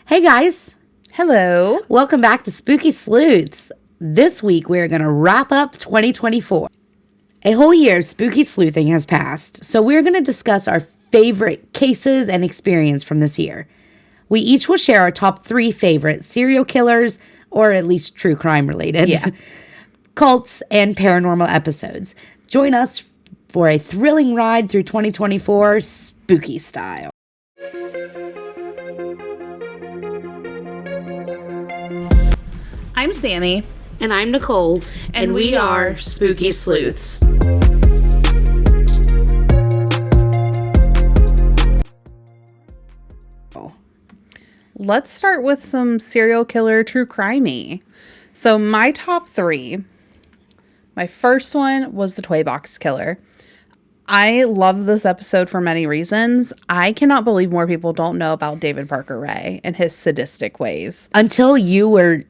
Hey guys, Hello. welcome back to Spooky Sleuths. This week we're going to wrap up 2024. A whole year of spooky sleuthing has passed, so we're going to discuss our favorite cases and experience from this year. We each will share our top 3 favorite serial killers, or at least true crime related, cults, and paranormal episodes. Join us for a thrilling ride through 2024 spooky style. I'm Sammi. And I'm Nicole, And we are Spooky Sleuths. Let's start with some serial killer true crime-y. So my top 3, my first one was the Toy Box Killer. I love this episode for many reasons. I cannot believe more people don't know about David Parker Ray and his sadistic ways. Until you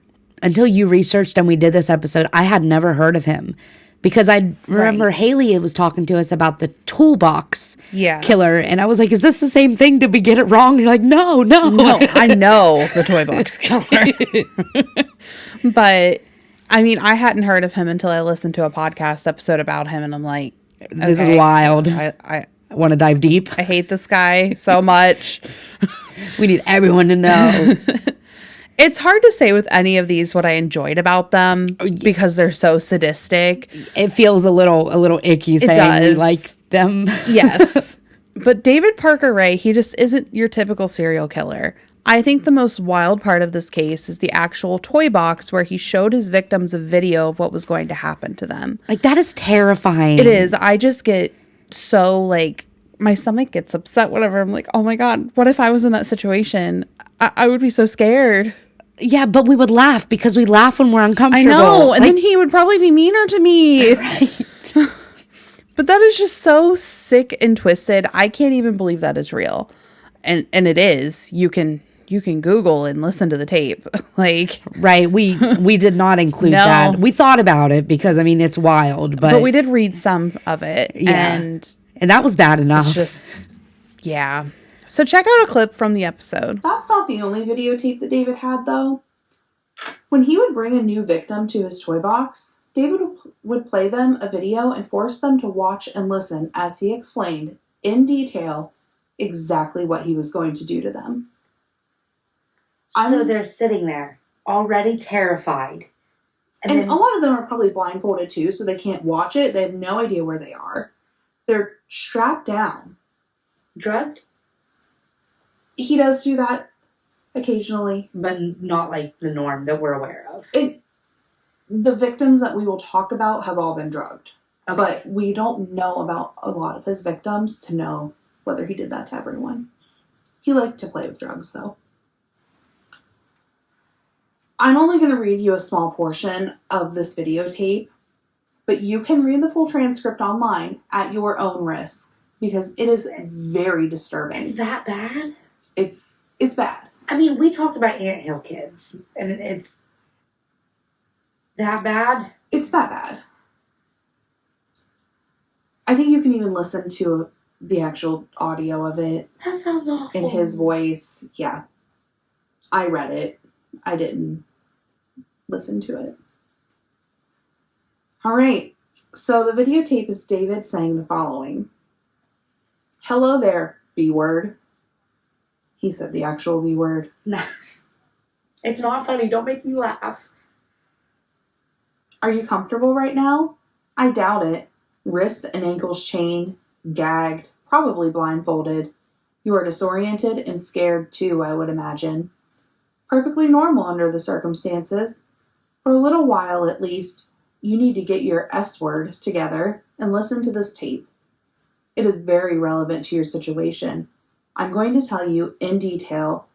researched and we did this episode, I had never heard of him. Because I remember Haley was talking to us about the toolbox killer. And I was like, is this the same thing? Did we get it wrong? You're like, no. No, I know the Toy Box Killer. But, I mean, I hadn't heard of him until I listened to a podcast episode about him. And I'm like, this is wild. I want to dive deep. I hate this guy so much. We need everyone to know. It's hard to say with any of these what I enjoyed about them because they're so sadistic. It feels a little icky saying we like them. Yes. But David Parker Ray, he just isn't your typical serial killer. I think the most wild part of this case is the actual toy box where he showed his victims a video of what was going to happen to them. Like, that is terrifying. It is. I just get so, like, my stomach gets upset whenever I'm like, oh my God, what if I was in that situation? I would be so scared. Yeah, but we would laugh because we laugh when we're uncomfortable. I know. And then he would probably be meaner to me. Right. But that is just so sick and twisted. I can't even believe that is real. And it is. You can Google and listen to the tape. Like, right. We did not include that. We thought about it because, I mean, it's wild. But we did read some of it. Yeah. And that was bad enough. It's just, yeah. So check out a clip from the episode. That's not the only videotape that David had, though. When he would bring a new victim to his toy box, David would play them a video and force them to watch and listen as he explained, in detail, exactly what he was going to do to them. So they're sitting there, already terrified. And a lot of them are probably blindfolded, too, so they can't watch it. They have no idea where they are. They're strapped down. Drugged? He does do that occasionally. But not like the norm that we're aware of. The victims that we will talk about have all been drugged. Okay. But we don't know about a lot of his victims to know whether he did that to everyone. He liked to play with drugs, though. I'm only going to read you a small portion of this videotape, but you can read the full transcript online at your own risk, because it is very disturbing. It's that bad? It's bad. I mean, we talked about anthill kids, and it's that bad? It's that bad. I think you can even listen to the actual audio of it. That sounds awful. In his voice. Yeah. I read it. I didn't listen to it. All right. So the videotape is David saying the following. Hello there, B-word. He said the actual B-word. Nah. It's not funny. Don't make me laugh. Are you comfortable right now? I doubt it. Wrists and ankles chained, gagged, probably blindfolded. You are disoriented and scared too, I would imagine. Perfectly normal under the circumstances. For a little while at least, you need to get your S-word together and listen to this tape. It is very relevant to your situation. I'm going to tell you in detail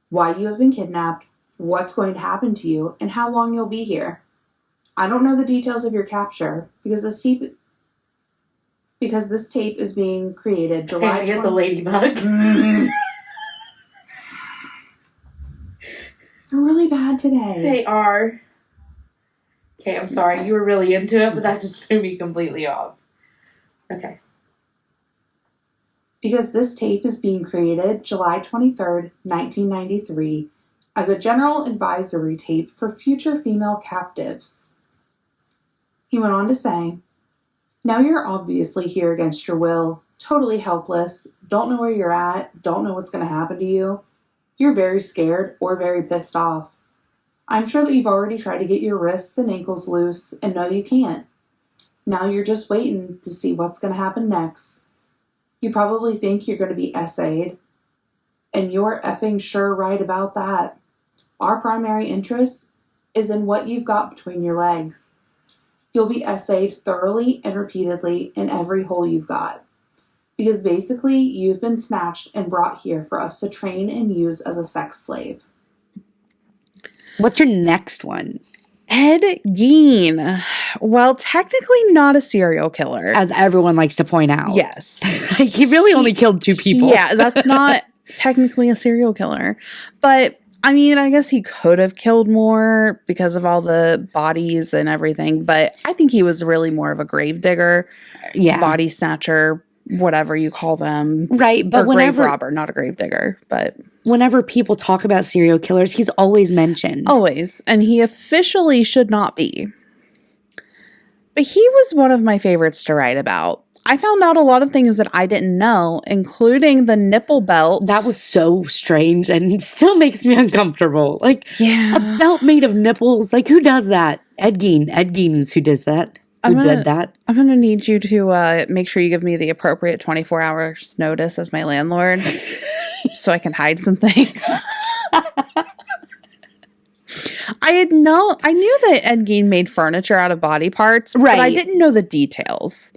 why you have been kidnapped, what's going to happen to you, and how long you'll be here. I don't know the details of your capture because this tape is being created July. Sammi is a ladybug. They're really bad today. They are. Okay, I'm sorry. You were really into it, but that just threw me completely off. Okay. Because this tape is being created July 23rd, 1993, as a general advisory tape for future female captives. He went on to say, "Now you're obviously here against your will, totally helpless, don't know where you're at, don't know what's going to happen to you. You're very scared or very pissed off. I'm sure that you've already tried to get your wrists and ankles loose and know you can't. Now you're just waiting to see what's going to happen next. You probably think you're going to be essayed, and you're effing sure right about that. Our primary interest is in what you've got between your legs. You'll be essayed thoroughly and repeatedly in every hole you've got. Because basically, you've been snatched and brought here for us to train and use as a sex slave." What's your next one? Ed Gein. Well, technically not a serial killer. As everyone likes to point out. Yes. Like, he really only killed 2 people. Yeah, that's not technically a serial killer. But, I mean, I guess he could have killed more because of all the bodies and everything. But I think he was really more of a gravedigger, body snatcher, whatever you call them. Right, but or grave robber, not a gravedigger. But whenever people talk about serial killers, he's always mentioned. Always. And he officially should not be. But he was one of my favorites to write about. I found out a lot of things that I didn't know, including the nipple belt. That was so strange and still makes me uncomfortable. Like, yeah. A belt made of nipples. Like, who does that? Ed Gein. Ed Gein is who does that. Who did that? I'm going to need you to make sure you give me the appropriate 24 hours notice as my landlord so I can hide some things. I knew that Ed Gein made furniture out of body parts, right. But I didn't know the details.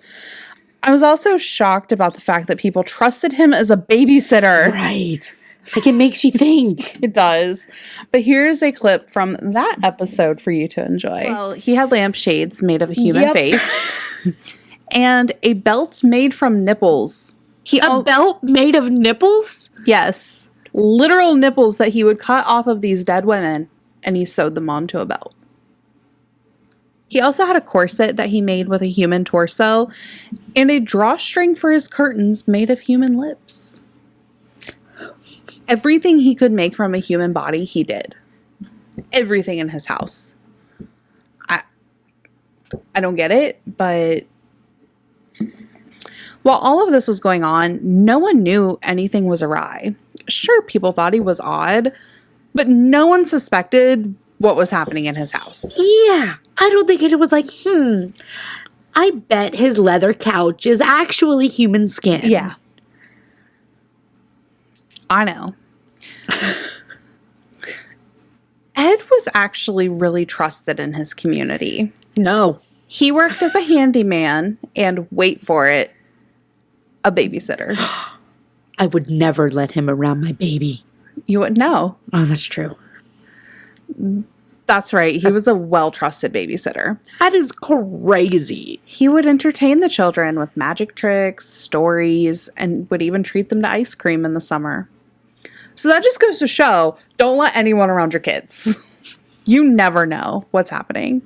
I was also shocked about the fact that people trusted him as a babysitter. Right. Like, it makes you think. It does. But here's a clip from that episode for you to enjoy. Well, he had lampshades made of a human face and a belt made from nipples. A belt made of nipples? Yes. Literal nipples that he would cut off of these dead women, and he sewed them onto a belt. He also had a corset that he made with a human torso and a drawstring for his curtains made of human lips. Everything he could make from a human body, he did. Everything in his house. I don't get it, but while all of this was going on, no one knew anything was awry. Sure, people thought he was odd, but no one suspected what was happening in his house. Yeah. I don't think it was like, I bet his leather couch is actually human skin. Yeah. I know. Ed was actually really trusted in his community. No. He worked as a handyman and, wait for it, a babysitter. I would never let him around my baby. You wouldn't know. Oh, that's true. That's right. He was a well-trusted babysitter. That is crazy. He would entertain the children with magic tricks, stories, and would even treat them to ice cream in the summer. So that just goes to show, don't let anyone around your kids. You never know what's happening.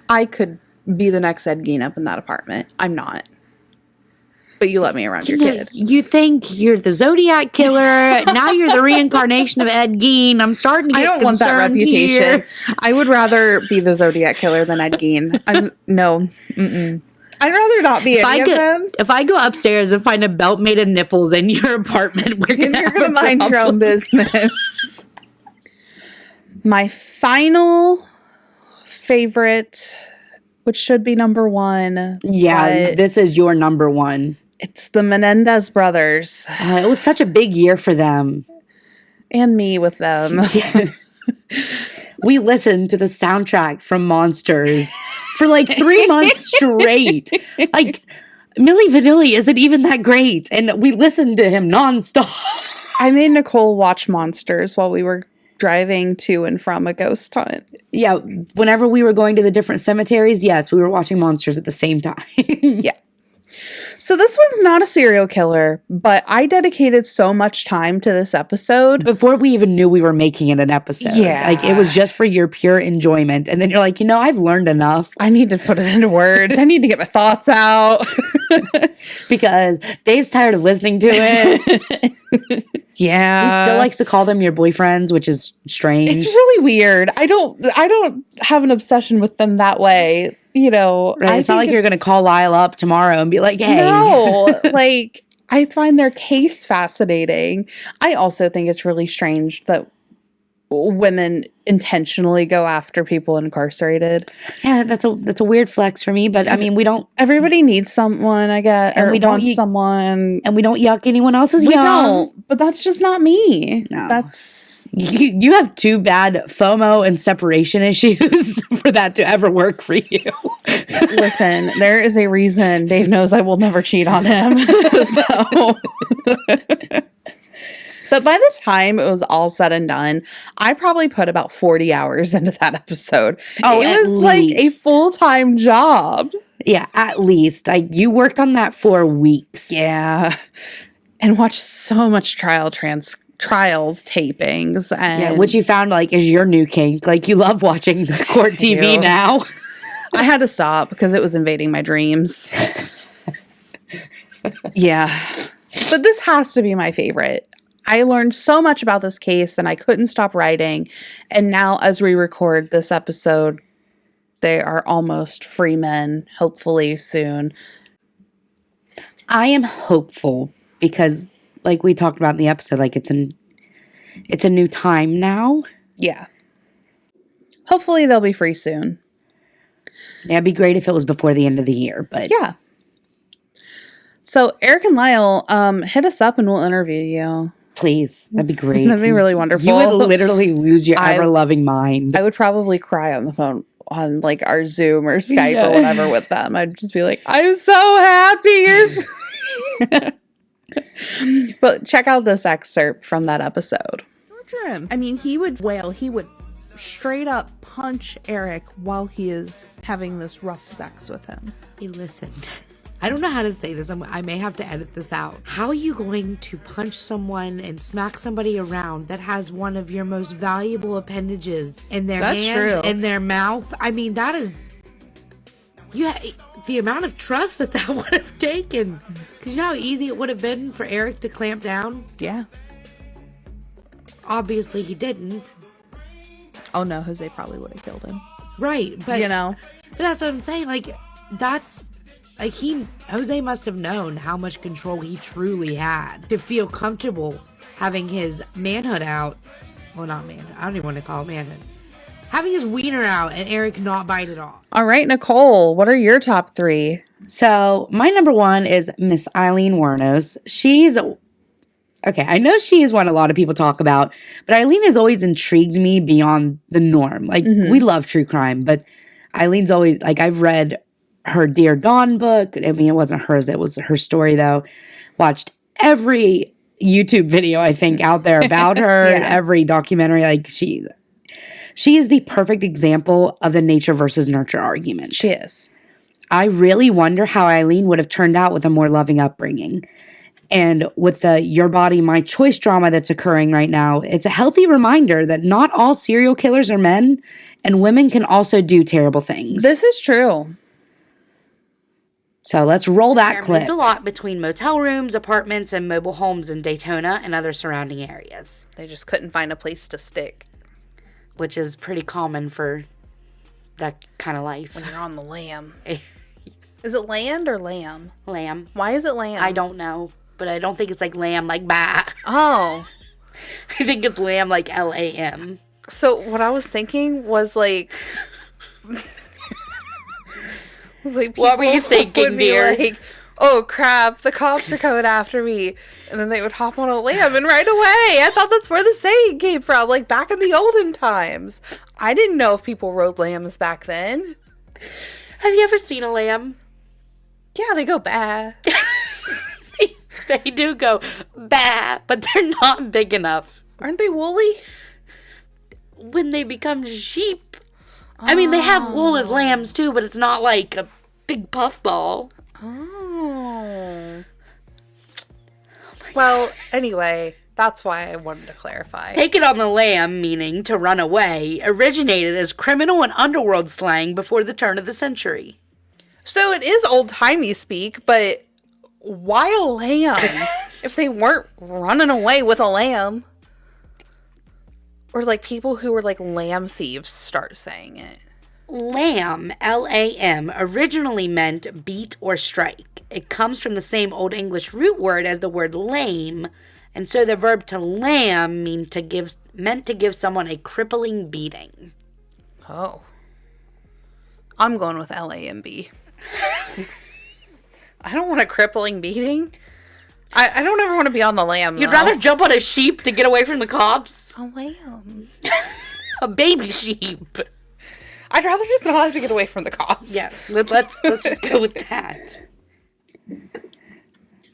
I could be the next Ed Gein up in that apartment. I'm not. But you let me around your kid. You think you're the Zodiac killer. Now you're the reincarnation of Ed Gein. I'm starting to get I don't want that reputation. Here. I would rather be the Zodiac killer than Ed Gein. No. Mm-mm. I'd rather not be any of them. If I go upstairs and find a belt made of nipples in your apartment, you're going to mind your own business. My final favorite, which should be number 1. Yeah, this is your number 1. It's the Menendez brothers. It was such a big year for them. And me with them. Yeah. We listened to the soundtrack from Monsters for like 3 months straight. Like, Milli Vanilli isn't even that great. And we listened to him nonstop. I made Nicole watch Monsters while we were driving to and from a ghost hunt. Yeah, whenever we were going to the different cemeteries, yes, we were watching Monsters at the same time. Yeah. So this one's not a serial killer, but I dedicated so much time to this episode. Before we even knew we were making it an episode. Yeah. Like, it was just for your pure enjoyment. And then you're like, I've learned enough. I need to put it into words. I need to get my thoughts out. Because Dave's tired of listening to it. Yeah. He still likes to call them your boyfriends, which is strange. It's really weird. I don't have an obsession with them that way. You know, Right? It's not like you're going to call Lyle up tomorrow and be like, hey. No, like, I find their case fascinating. I also think it's really strange that women intentionally go after people incarcerated. Yeah, that's a weird flex for me, but I mean, we don't. Everybody needs someone, I guess, And or we don't wants someone. And we don't yuck anyone else's We yum. don't, but that's just not me. No. That's You have too bad FOMO and separation issues for that to ever work for you. listen. There is a reason Dave knows I will never cheat on him. So, but by the time it was all said and done, I probably put about 40 hours into that episode. Oh, it at was like a least. full-time job. Yeah, at least. You worked on that for weeks. Yeah, and watched so much trials tapings, and Yeah, which you found like is your new kink. Like you love watching the court TV do. now. I had to stop because it was invading my dreams. Yeah, but this has to be my favorite. I learned so much about this case and I couldn't stop writing. And now, as we record this episode, they are almost free men, hopefully soon. I am hopeful because, like we talked about in the episode, like it's a new time now. Yeah. Hopefully they'll be free soon. Yeah, it'd be great if it was before the end of the year, but Yeah. So Eric and Lyle, hit us up and we'll interview you. please, that'd be great. That'd be really wonderful. You would literally lose your I- ever-loving mind. I would probably cry on the phone on like our Zoom or Skype or whatever with them. I'd just be like, I'm so happy. But check out this excerpt from that episode. Torture him. I mean, he would wail. He would straight up punch Eric while he is having this rough sex with him. Hey, listen. I don't know how to say this. I may have to edit this out. How are you going to punch someone and smack somebody around that has one of your most valuable appendages in their That's hands, true. in their mouth? I mean, that is... the amount of trust that would have taken. Because you know how easy it would have been for Eric to clamp down? Yeah. Obviously, he didn't. Oh no, Jose probably would have killed him. Right, but... You know? But that's what I'm saying. Like, that's... Like, Jose must have known how much control he truly had to feel comfortable having his manhood out. Well, not manhood. I don't even want to call it manhood. Having his wiener out and Eric not bite it off. All right, Nicole, what are your top three? So, my number one is Miss Eileen Wuornos. She's... Okay, I know she is one a lot of people talk about, but Eileen has always intrigued me beyond the norm. Like, we love true crime, but Eileen's always... Like, I've read her Dear Dawn book. I mean, it wasn't hers. It was her story, though. Watched every YouTube video, I think, out there about her. Yeah. Every documentary. Like, she is the perfect example of the nature versus nurture argument. She is. I really wonder how Eileen would have turned out with a more loving upbringing. And with the Your Body, My Choice drama that's occurring right now, it's a healthy reminder that not all serial killers are men, and women can also do terrible things. This is true. So let's roll that Moved clip. a lot between motel rooms, apartments, and mobile homes in Daytona and other surrounding areas, They just couldn't find a place to stick which is pretty common for that kind of life. when you're on the lam. Is it land or lamb? Lamb. Why is it lamb? I don't know, but I don't think it's like lamb like bah. Oh. I think it's lamb like LAM. So what I was thinking was like... What were you thinking, would be dear? like, oh crap, the cops are coming after me. And then they would hop on a lamb and right away. I thought that's where the saying came from, like back in the olden times. I didn't know if people rode lambs back then. Have you ever seen a lamb? Yeah, they go bah. They do go bah, but they're not big enough. Aren't they woolly? When they become sheep. I mean, they have wool as lambs too, but it's not like a big puffball. Oh. Well, anyway, that's why I wanted to clarify. Take it on the lamb, meaning to run away, originated as criminal and underworld slang before the turn of the century. So it is old-timey speak, but why a lamb? If they weren't running away with a lamb. Or like people who were like lamb thieves start saying it. Lamb, L-A-M, originally meant beat or strike. It comes from the same Old English root word as the word lame, and so the verb to lamb meant to give someone a crippling beating. Oh. I'm going with L-A-M-B. I don't want a crippling beating. I don't ever want to be on the lamb, You'd rather jump on a sheep to get away from the cops? A lamb. A baby sheep. I'd rather just not have to get away from the cops. Yeah, let's just go with that.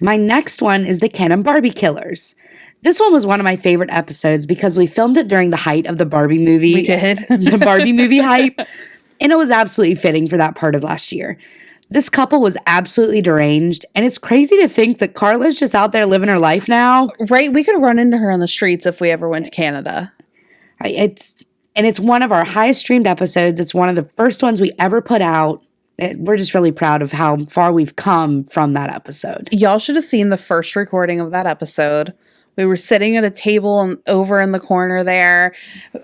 My next one is the Ken and Barbie Killers. This one was one of my favorite episodes because we filmed it during the height of the Barbie movie. We did. The Barbie movie hype. And it was absolutely fitting for that part of last year. This couple was absolutely deranged, and it's crazy to think that Carla's just out there living her life now. Right? We could run into her on the streets if we ever went to Canada. It's one of our highest streamed episodes. It's one of the first ones we ever put out. We're just really proud of how far we've come from that episode. Y'all should have seen the first recording of that episode. We were sitting at a table over in the corner there,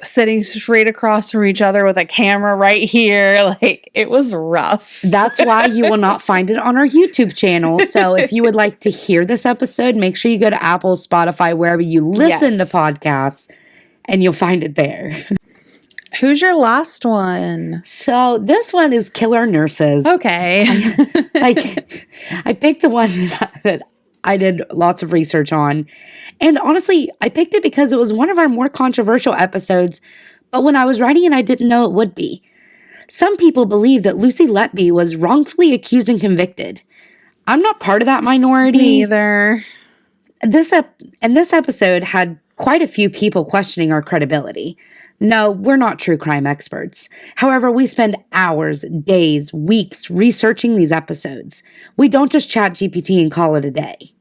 sitting straight across from each other with a camera right here. Like, it was rough. That's why you will not find it on our YouTube channel. So if you would like to hear this episode, make sure you go to Apple, Spotify, wherever you listen to podcasts, and you'll find it there. Who's your last one? So this one is Killer Nurses. Okay. I picked the one that I did lots of research on. And honestly, I picked it because it was one of our more controversial episodes, but when I was writing it, I didn't know it would be. Some people believe that Lucy Letby was wrongfully accused and convicted. I'm not part of that minority. Me either. This episode had quite a few people questioning our credibility. No, we're not true crime experts. However, we spend hours, days, weeks researching these episodes. We don't just chat GPT and call it a day.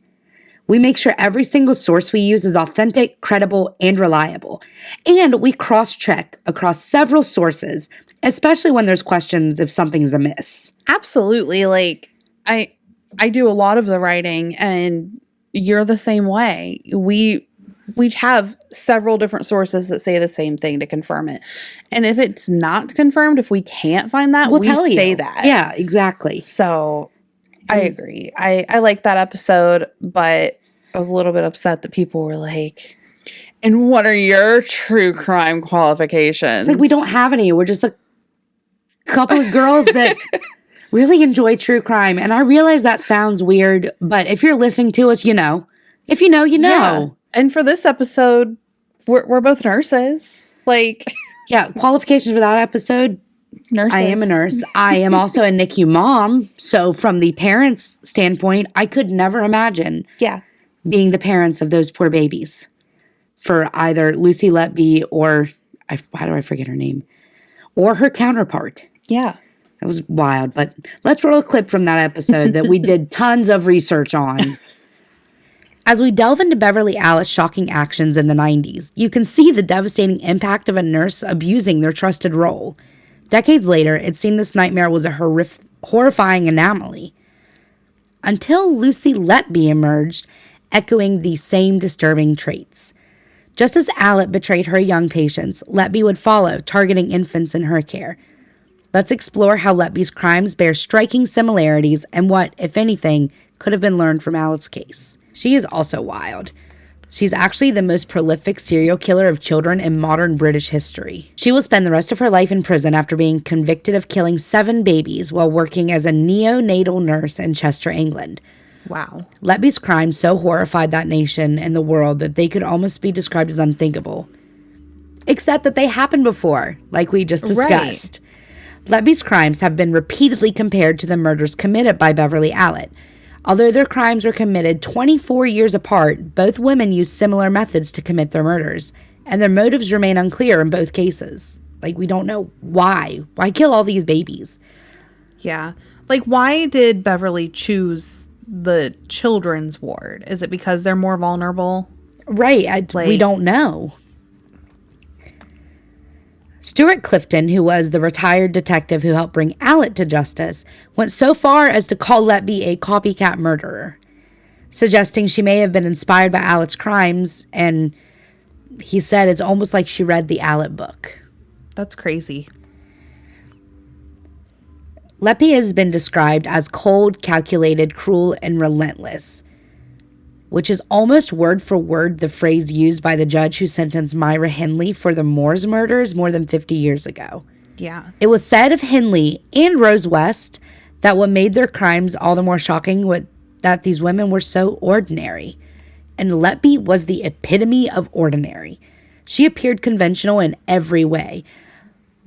We make sure every single source we use is authentic, credible, and reliable. And we cross-check across several sources, especially when there's questions if something's amiss. Absolutely. Like, I do a lot of the writing, and you're the same way. We have several different sources that say the same thing to confirm it. And if it's not confirmed, if we can't find that, we'll tell you. Say that. Yeah, exactly. So I agree. I like that episode, but I was a little bit upset that people were like, and what are your true crime qualifications? It's like we don't have any. We're just a couple of girls that really enjoy true crime. And I realize that sounds weird, but if you're listening to us, you know. If you know, you know. Yeah. And for this episode, we're both nurses. Like, yeah, qualifications for that episode. Nurses. I am a nurse. I am also a NICU mom. So from the parents' standpoint, I could never imagine being the parents of those poor babies for either Lucy Letby or, how do I forget her name? Or her counterpart. Yeah. It was wild. But let's roll a clip from that episode that we did tons of research on. As we delve into Beverly Allitt's shocking actions in the 90s, you can see the devastating impact of a nurse abusing their trusted role. Decades later, it seemed this nightmare was a horrifying anomaly. Until Lucy Letby emerged, echoing the same disturbing traits. Just as Allitt betrayed her young patients, Letby would follow, targeting infants in her care. Let's explore how Letby's crimes bear striking similarities and what, if anything, could have been learned from Allitt's case. She is also wild. She's actually the most prolific serial killer of children in modern British history. She will spend the rest of her life in prison after being convicted of killing 7 babies while working as a neonatal nurse in Chester, England. Wow. Letby's crimes so horrified that nation and the world that they could almost be described as unthinkable. Except that they happened before, like we just discussed. Right. Letby's crimes have been repeatedly compared to the murders committed by Beverly Allitt. Although their crimes were committed 24 years apart, both women used similar methods to commit their murders, and their motives remain unclear in both cases. Like, we don't know why. Why kill all these babies? Yeah. Like, why did Beverly choose the children's ward? Is it because they're more vulnerable? Right. We don't know. Stuart Clifton, who was the retired detective who helped bring Allitt to justice, went so far as to call Letby a copycat murderer. suggesting she may have been inspired by Alet's crimes, and he said it's almost like she read the Alet book. That's crazy. Leppy has been described as cold, calculated, cruel, and relentless, which is almost word for word the phrase used by the judge who sentenced Myra Hindley for the Moores murders more than 50 years ago. Yeah. It was said of Hindley and Rose West that what made their crimes all the more shocking was that these women were so ordinary. And Leppy was the epitome of ordinary. She appeared conventional in every way.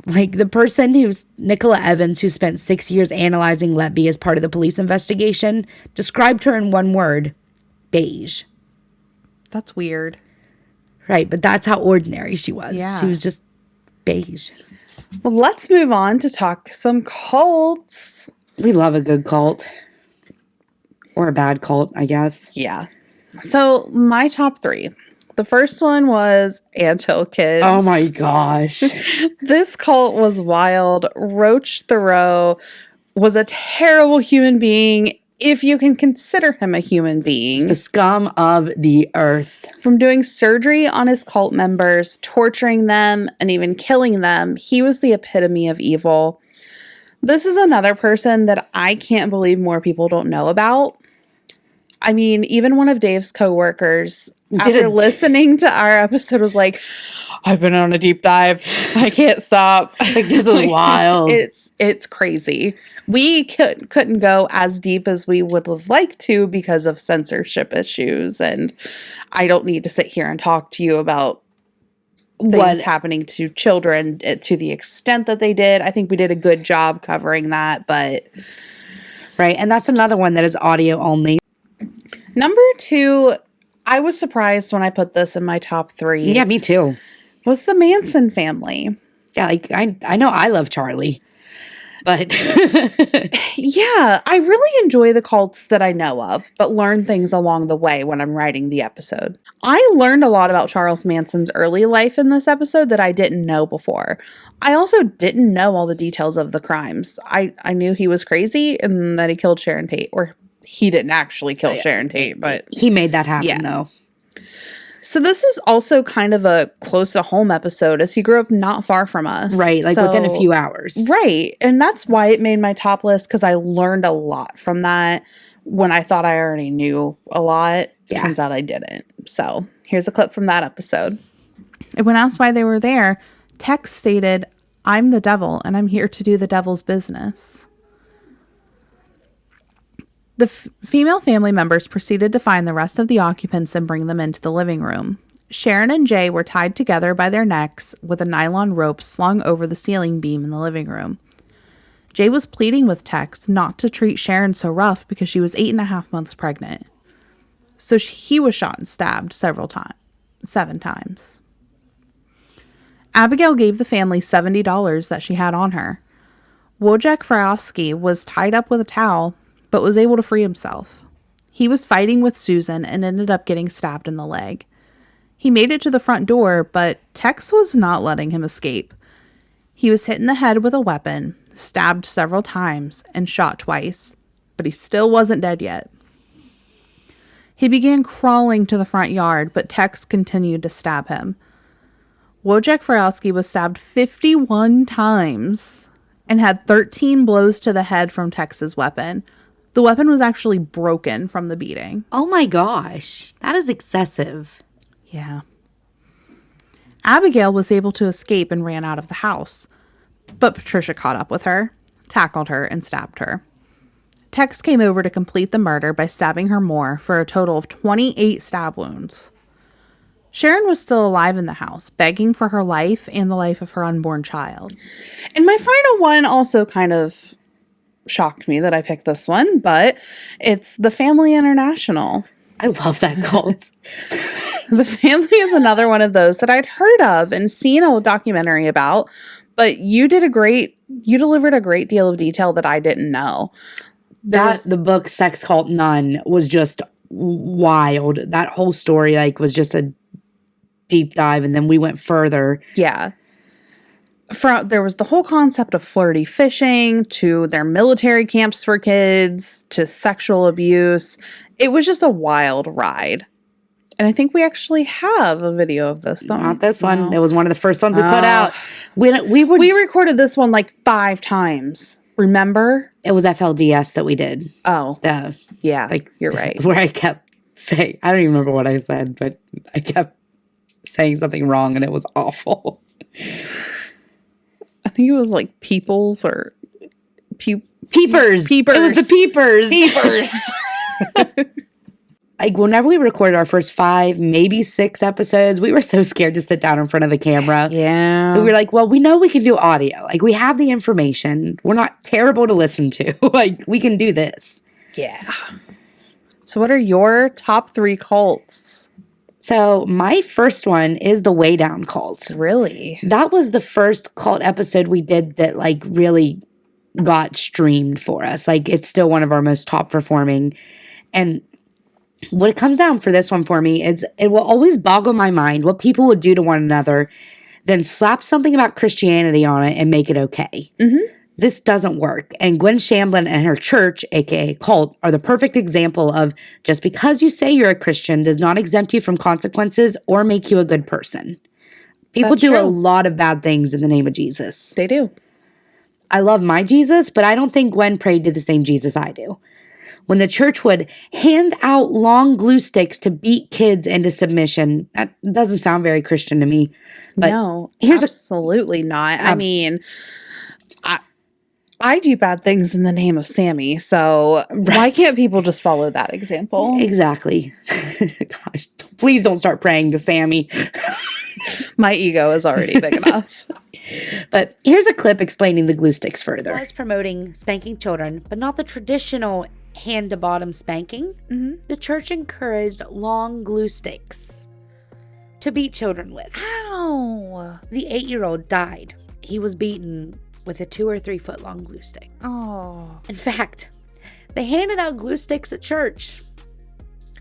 Like the person Nicola Evans, who spent 6 years analyzing Leppy as part of the police investigation, described her in one word: beige. That's weird. Right, but that's how ordinary she was. Yeah. She was just beige. Well, let's move on to talk some cults. We love a good cult. Or a bad cult, I guess. Yeah. So my top 3. The first one was Anthill Kids. Oh my gosh. This cult was wild. Roach Thoreau was a terrible human being, if you can consider him a human being. The scum of the earth. From doing surgery on his cult members, torturing them, and even killing them, he was the epitome of evil. This is another person that I can't believe more people don't know about. I mean, even one of Dave's coworkers, after listening to our episode, was like, I've been on a deep dive. I can't stop. Like, this is wild. It's crazy. We couldn't go as deep as we would have liked to because of censorship issues. And I don't need to sit here and talk to you about things happening to children to the extent that they did. I think we did a good job covering that, but... Right, and that's another one that is audio only. Number 2, I was surprised when I put this in my top 3. Yeah, me too. Was the Manson family. Yeah, like, I know I love Charlie. But yeah, I really enjoy the cults that I know of, but learn things along the way when I'm writing the episode. I learned a lot about Charles Manson's early life in this episode that I didn't know before. I also didn't know all the details of the crimes. I knew he was crazy and that he killed Sharon Tate, or he didn't actually kill Sharon Tate, but he made that happen though. So this is also kind of a close to home episode, as he grew up not far from us. Right, like within a few hours. Right, and that's why it made my top list, because I learned a lot from that when I thought I already knew a lot. Yeah. Turns out I didn't. So here's a clip from that episode. And when asked why they were there, Tex stated, "I'm the devil, and I'm here to do the devil's business." The female family members proceeded to find the rest of the occupants and bring them into the living room. Sharon and Jay were tied together by their necks with a nylon rope slung over the ceiling beam in the living room. Jay was pleading with Tex not to treat Sharon so rough because she was 8.5 months pregnant. So he was shot and stabbed 7 times. Abigail gave the family $70 that she had on her. Wojciech Frowski was tied up with a towel, but was able to free himself. He was fighting with Susan and ended up getting stabbed in the leg. He made it to the front door, but Tex was not letting him escape. He was hit in the head with a weapon, stabbed several times, and shot twice, but he still wasn't dead yet. He began crawling to the front yard, but Tex continued to stab him. Wojciech Frowski was stabbed 51 times and had 13 blows to the head from Tex's weapon. The weapon was actually broken from the beating. Oh my gosh. That is excessive. Yeah. Abigail was able to escape and ran out of the house. But Patricia caught up with her, tackled her, and stabbed her. Tex came over to complete the murder by stabbing her more for a total of 28 stab wounds. Sharon was still alive in the house, begging for her life and the life of her unborn child. And my final one also kind of shocked me that I picked this one, but it's the Family International. I love that cult. The Family is another one of those that I'd heard of and seen a documentary about, but you delivered a great deal of detail that I didn't know. The book Sex Cult Nun was just wild. That whole story was just a deep dive, and then we went further. Yeah. There was the whole concept of flirty fishing to their military camps for kids to sexual abuse. It was just a wild ride. And I think we actually have a video of this. Not this one. It was one of the first ones we put out. We recorded this one like 5 times. Remember? It was FLDS that we did. Oh. Yeah, you're right. Where I kept saying, I don't even remember what I said, but I kept saying something wrong and it was awful. I think it was like peoples or peepers. It was the peepers. Like whenever we recorded our first 5, maybe 6 episodes, we were so scared to sit down in front of the camera. Yeah. We were like, well, we know we can do audio. Like we have the information. We're not terrible to listen to. Like we can do this. Yeah. So what are your top 3 cults? So my first one is the Way Down cult. Really? That was the first cult episode we did that like really got streamed for us. Like it's still one of our most top performing. And what it comes down for this one for me is it will always boggle my mind what people would do to one another, then slap something about Christianity on it and make it okay. Mm-hmm. This doesn't work. And Gwen Shamblin and her church, aka cult, are the perfect example of just because you say you're a Christian does not exempt you from consequences or make you a good person. People do a lot of bad things in the name of Jesus. They do. I love my Jesus, but I don't think Gwen prayed to the same Jesus I do. When the church would hand out long glue sticks to beat kids into submission, that doesn't sound very Christian to me. But no, absolutely not. I mean, I do bad things in the name of Sammi, so why can't people just follow that example? Exactly. Gosh, please don't start praying to Sammi. My ego is already big enough. But here's a clip explaining the glue sticks further. I was promoting spanking children, but not the traditional hand-to-bottom spanking. Mm-hmm. The church encouraged long glue sticks to beat children with. Ow! The 8-year-old died. He was beaten with a 2 or 3 foot long glue stick. Oh. In fact, they handed out glue sticks at church.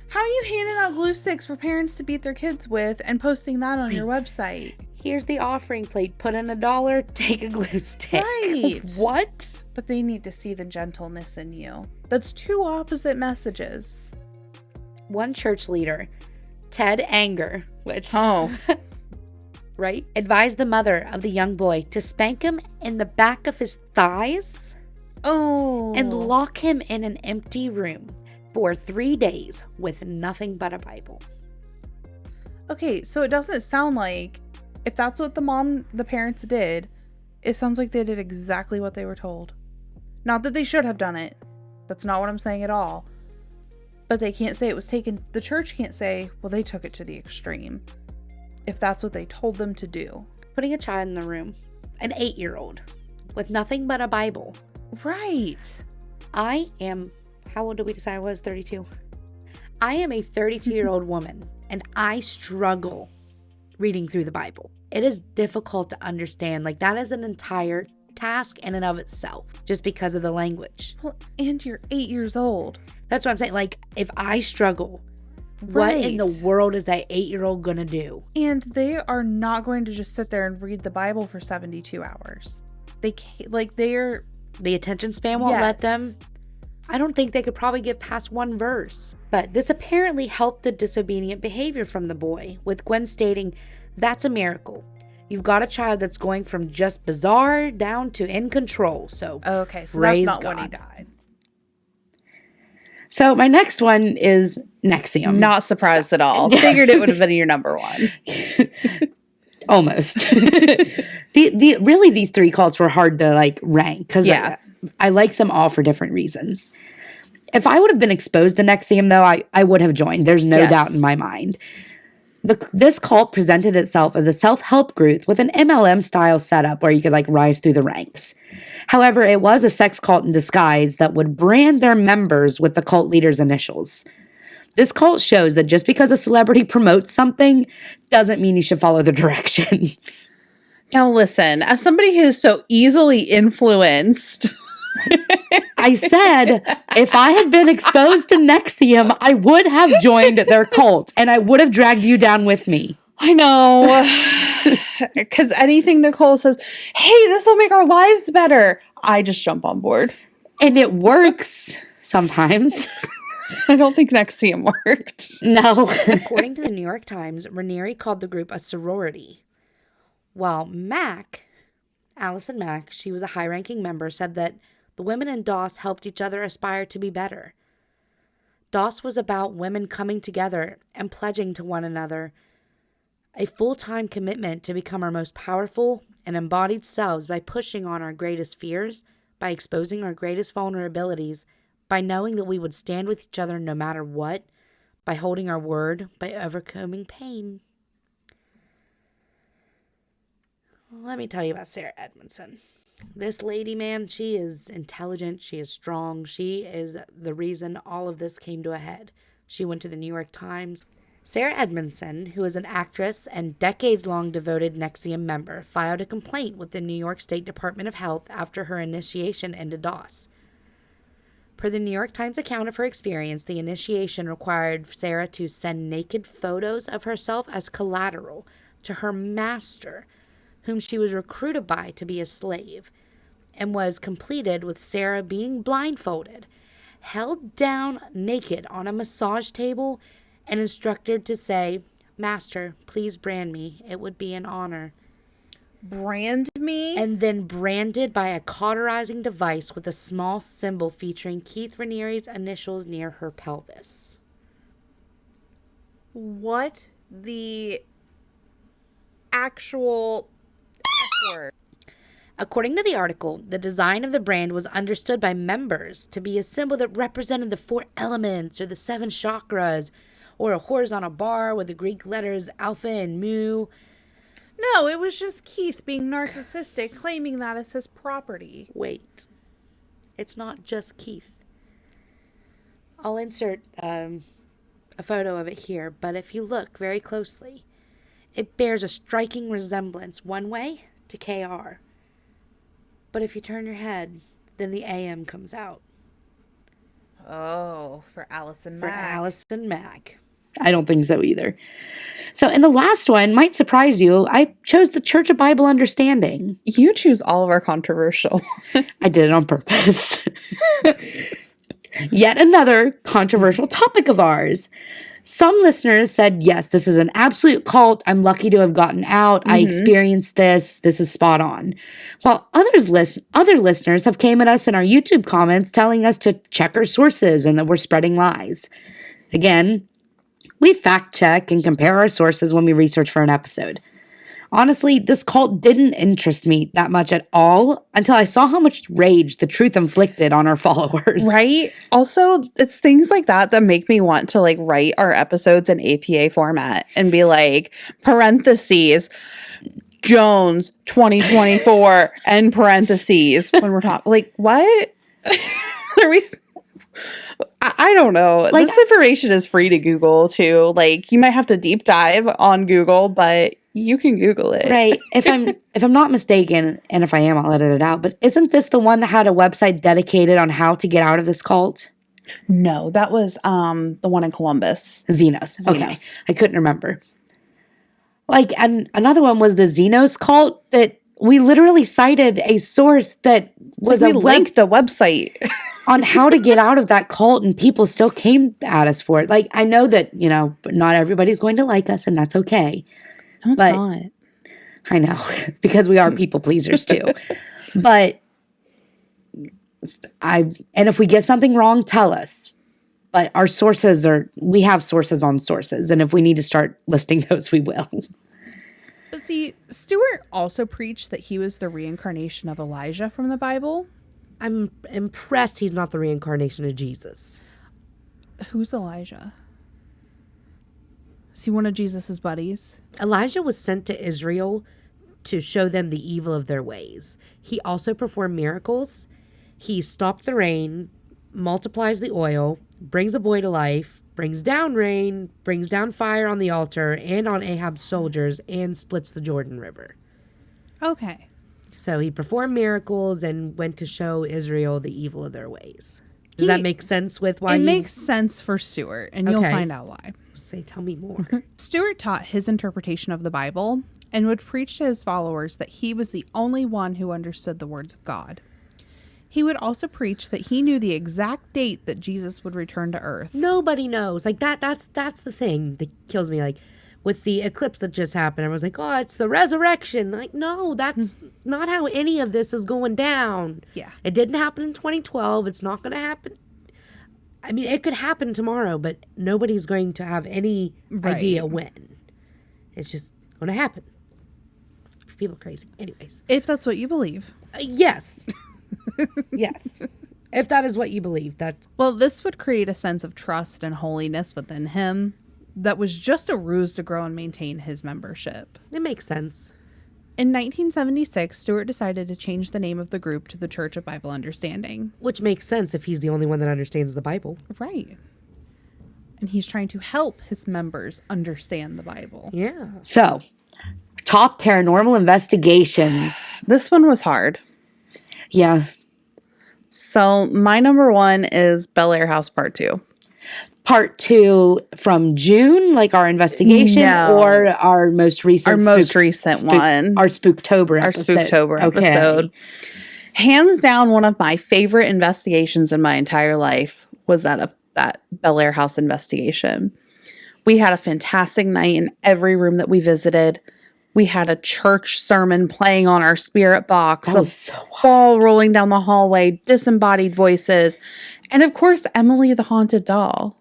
How are you handing out glue sticks for parents to beat their kids with and posting that on your website? Here's the offering plate. Put in $1, take a glue stick. Right. What? But they need to see the gentleness in you. That's 2 opposite messages. One church leader, Ted Anger, which... Oh. right? Advised the mother of the young boy to spank him in the back of his thighs. Oh. And lock him in an empty room for 3 days with nothing but a Bible. Okay, so it doesn't sound like, if that's what the parents did, it sounds like they did exactly what they were told. Not that they should have done it. That's not what I'm saying at all. But they can't say it was taken, the church can't say, well, they took it to the extreme. If that's what they told them to do. Putting a child in the room, an 8-year-old, with nothing but a Bible. Right. I am, how old did we decide I was? 32. I am a 32-year-old woman, and I struggle reading through the Bible. It is difficult to understand. Like, that is an entire task in and of itself, just because of the language. Well, and you're 8 years old. That's what I'm saying. Like, if I struggle, right. What in the world is that 8-year-old gonna do? And they are not going to just sit there and read the Bible for 72 hours. They can't, like, they're... The attention span won't let them. I don't think they could probably get past 1 verse. But this apparently helped the disobedient behavior from the boy, with Gwen stating, "That's a miracle. You've got a child that's going from just bizarre down to in control." So, okay, so that's not when he died. So my next one is NXIVM. Not surprised at all. Figured it would have been your number 1. Almost. Really, these 3 cults were hard to like rank because I like them all for different reasons. If I would have been exposed to NXIVM, though, I would have joined. There's no doubt in my mind. This cult presented itself as a self-help group with an MLM-style setup where you could like rise through the ranks. However, it was a sex cult in disguise that would brand their members with the cult leader's initials. This cult shows that just because a celebrity promotes something doesn't mean you should follow the directions. Now listen, as somebody who's so easily influenced... I said, if I had been exposed to NXIVM, I would have joined their cult, and I would have dragged you down with me. I know. Because anything Nicole says, hey, this will make our lives better, I just jump on board. And it works sometimes. I don't think Nexium worked. No. According to the New York Times, Raniere called the group a sorority. While Mac, Allison Mack, she was a high-ranking member, said that the women in DOS helped each other aspire to be better. DOS was about women coming together and pledging to one another a full-time commitment to become our most powerful and embodied selves by pushing on our greatest fears, by exposing our greatest vulnerabilities, by knowing that we would stand with each other no matter what, by holding our word, by overcoming pain. Let me tell you about Sarah Edmondson. This lady, man, she is intelligent, she is strong, she is the reason all of this came to a head. She went to the New York Times. Sarah Edmondson, who is an actress and decades-long devoted Nexium member, filed a complaint with the New York State Department of Health after her initiation into DOS. Per the New York Times account of her experience, the initiation required Sarah to send naked photos of herself as collateral to her master, whom she was recruited by to be a slave, and was completed with Sarah being blindfolded, held down naked on a massage table, and instructed to say, "Master, please brand me. It would be an honor." Brand me? And then branded by a cauterizing device with a small symbol featuring Keith Raniere's initials near her pelvis. What the actual word? According to the article, the design of the brand was understood by members to be a symbol that represented the 4 elements or the 7 chakras, or a horizontal bar with the Greek letters alpha and mu. No, it was just Keith being narcissistic, claiming that as his property. Wait, it's not just Keith. I'll insert a photo of it here, but if you look very closely, it bears a striking resemblance one way to KR. But if you turn your head, then the AM comes out. Oh, for Allison For Mack. Allison Mack. I don't think so either. So, and the last one might surprise you. I chose the Church of Bible Understanding. You choose all of our controversial. I did it on purpose. Yet another controversial topic of ours. Some listeners said, yes, this is an absolute cult. I'm lucky to have gotten out. I experienced this. This is spot on. While other listeners have came at us in our YouTube comments telling us to check our sources and that we're spreading lies. Again, we fact check and compare our sources when we research for an episode. Honestly, this cult didn't interest me that much at all until I saw how much rage the truth inflicted on our followers. Right? Also, it's things like that that make me want to like write our episodes in APA format and be like, parentheses, Jones 2024, end parentheses, when we're talking. Like, what? Are we... I don't know. Like, this information is free to Google too. Like, you might have to deep dive on Google, but you can Google it. Right. If I'm not mistaken, and if I am, I'll edit it out. But isn't this the one that had a website dedicated on how to get out of this cult? No, that was the one in Columbus. Xenos. Okay. Xenos. I couldn't remember. Like, and another one was the Xenos cult that we literally cited a source that was We linked the website. on how to get out of that cult, and people still came at us for it. Like, I know that, not everybody's going to like us, and that's okay. No, it's But- not. I know, because we are people pleasers too. But and if we get something wrong, tell us. But our sources we have sources on sources, and if we need to start listing those, we will. But see, Stewart also preached that he was the reincarnation of Elijah from the Bible. I'm impressed he's not the reincarnation of Jesus. Who's Elijah? Is he one of Jesus's buddies? Elijah was sent to Israel to show them the evil of their ways. He also performed miracles. He stopped the rain, multiplies the oil, brings a boy to life, brings down rain, brings down fire on the altar and on Ahab's soldiers, and splits the Jordan River. Okay. So he performed miracles and went to show Israel the evil of their ways. Does that make sense with why It makes sense for Stewart, and you'll Okay. find out why. Say, tell me more. Stewart taught his interpretation of the Bible and would preach to his followers that he was the only one who understood the words of God. He would also preach that he knew the exact date that Jesus would return to earth. Nobody knows. Like that's the thing that kills me. Like with the eclipse that just happened, everyone's like, oh, it's the resurrection. Like, no, that's not how any of this is going down. Yeah. It didn't happen in 2012. It's not going to happen. I mean, it could happen tomorrow, but nobody's going to have any idea when. It's just going to happen. People are crazy. Anyways. If that's what you believe. Yes. Yes. If that is what you believe, that's... Well, this would create a sense of trust and holiness within him that was just a ruse to grow and maintain his membership. It makes sense. In 1976, Stewart decided to change the name of the group to the Church of Bible Understanding. Which makes sense if he's the only one that understands the Bible. Right. And he's trying to help his members understand the Bible. Yeah. So, top paranormal investigations. This one was hard. Yeah. So, my number one is Bellaire House Part 2. Part 2 from June, like our investigation, No. or our most recent Our most recent one. Our Spooktober Our episode. Spooktober episode. Hands down, one of my favorite investigations in my entire life was that Bellaire House investigation. We had a fantastic night in every room that we visited. We had a church sermon playing on our spirit box, That was so ball rolling down the hallway, disembodied voices, and of course, Emily the Haunted Doll.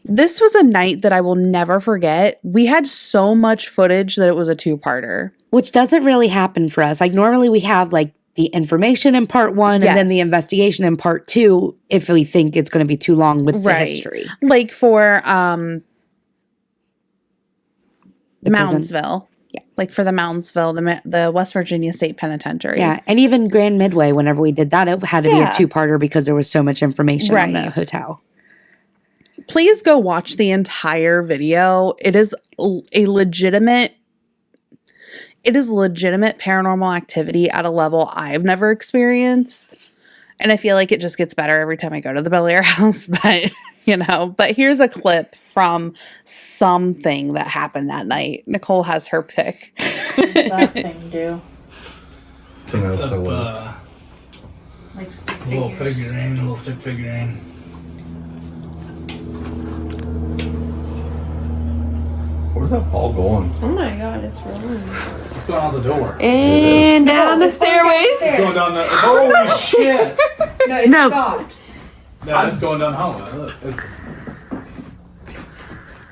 This was a night that I will never forget. We had so much footage that it was a two-parter. Which doesn't really happen for us. Like normally we have like the information in part 1 and then the Yes. investigation in part 2 if we think it's going to be too long with the Right. history. Like for The prison. Moundsville. Yeah. Like for the Moundsville, the West Virginia State Penitentiary. Yeah, and even Grand Midway, whenever we did that, it had to be a Yeah. two-parter because there was so much information on the Right. hotel. Please go watch the entire video. It is legitimate paranormal activity at a level I've never experienced. And I feel like it just gets better every time I go to the Bellaire House. But, but here's a clip from something that happened that night. Nicole has her pick. What does that thing do? Picks up Like stick a little figures. figurine, a little stick figurine. Where's that ball going? Oh my god, it's rolling. It's going out the door. And down the stairways. It's going down the. Holy shit! No, it's No. not. No, it's going down the hallway. Look,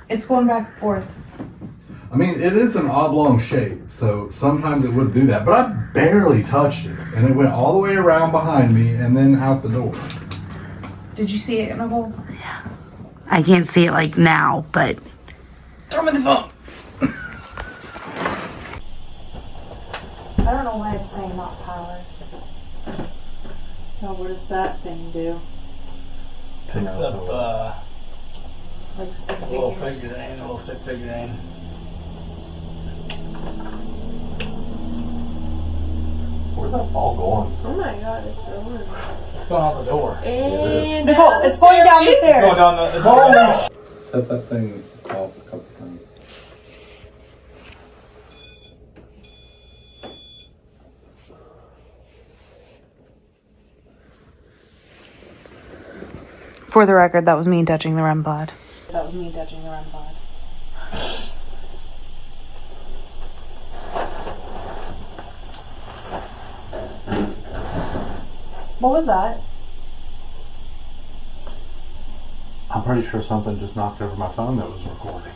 It's going back and forth. I mean, it is an oblong shape, so sometimes it would do that. But I barely touched it, and it went all the way around behind me and then out the door. Did you see it, Nicole? I can't see it like now, but throw me the phone. I don't know why it's saying not power. No, what does that thing do? Picks up Like stick a little figures. figurine, a little stick figurine. Where's that ball going? Oh my god, it's rolling. It's going out the door. And Nicole, it's going down the It's stairs. going down the. It's going Set that thing off a couple times. For the record, that was me touching the REM pod. That was me touching the REM pod. What was that? I'm pretty sure something just knocked over my phone that was recording.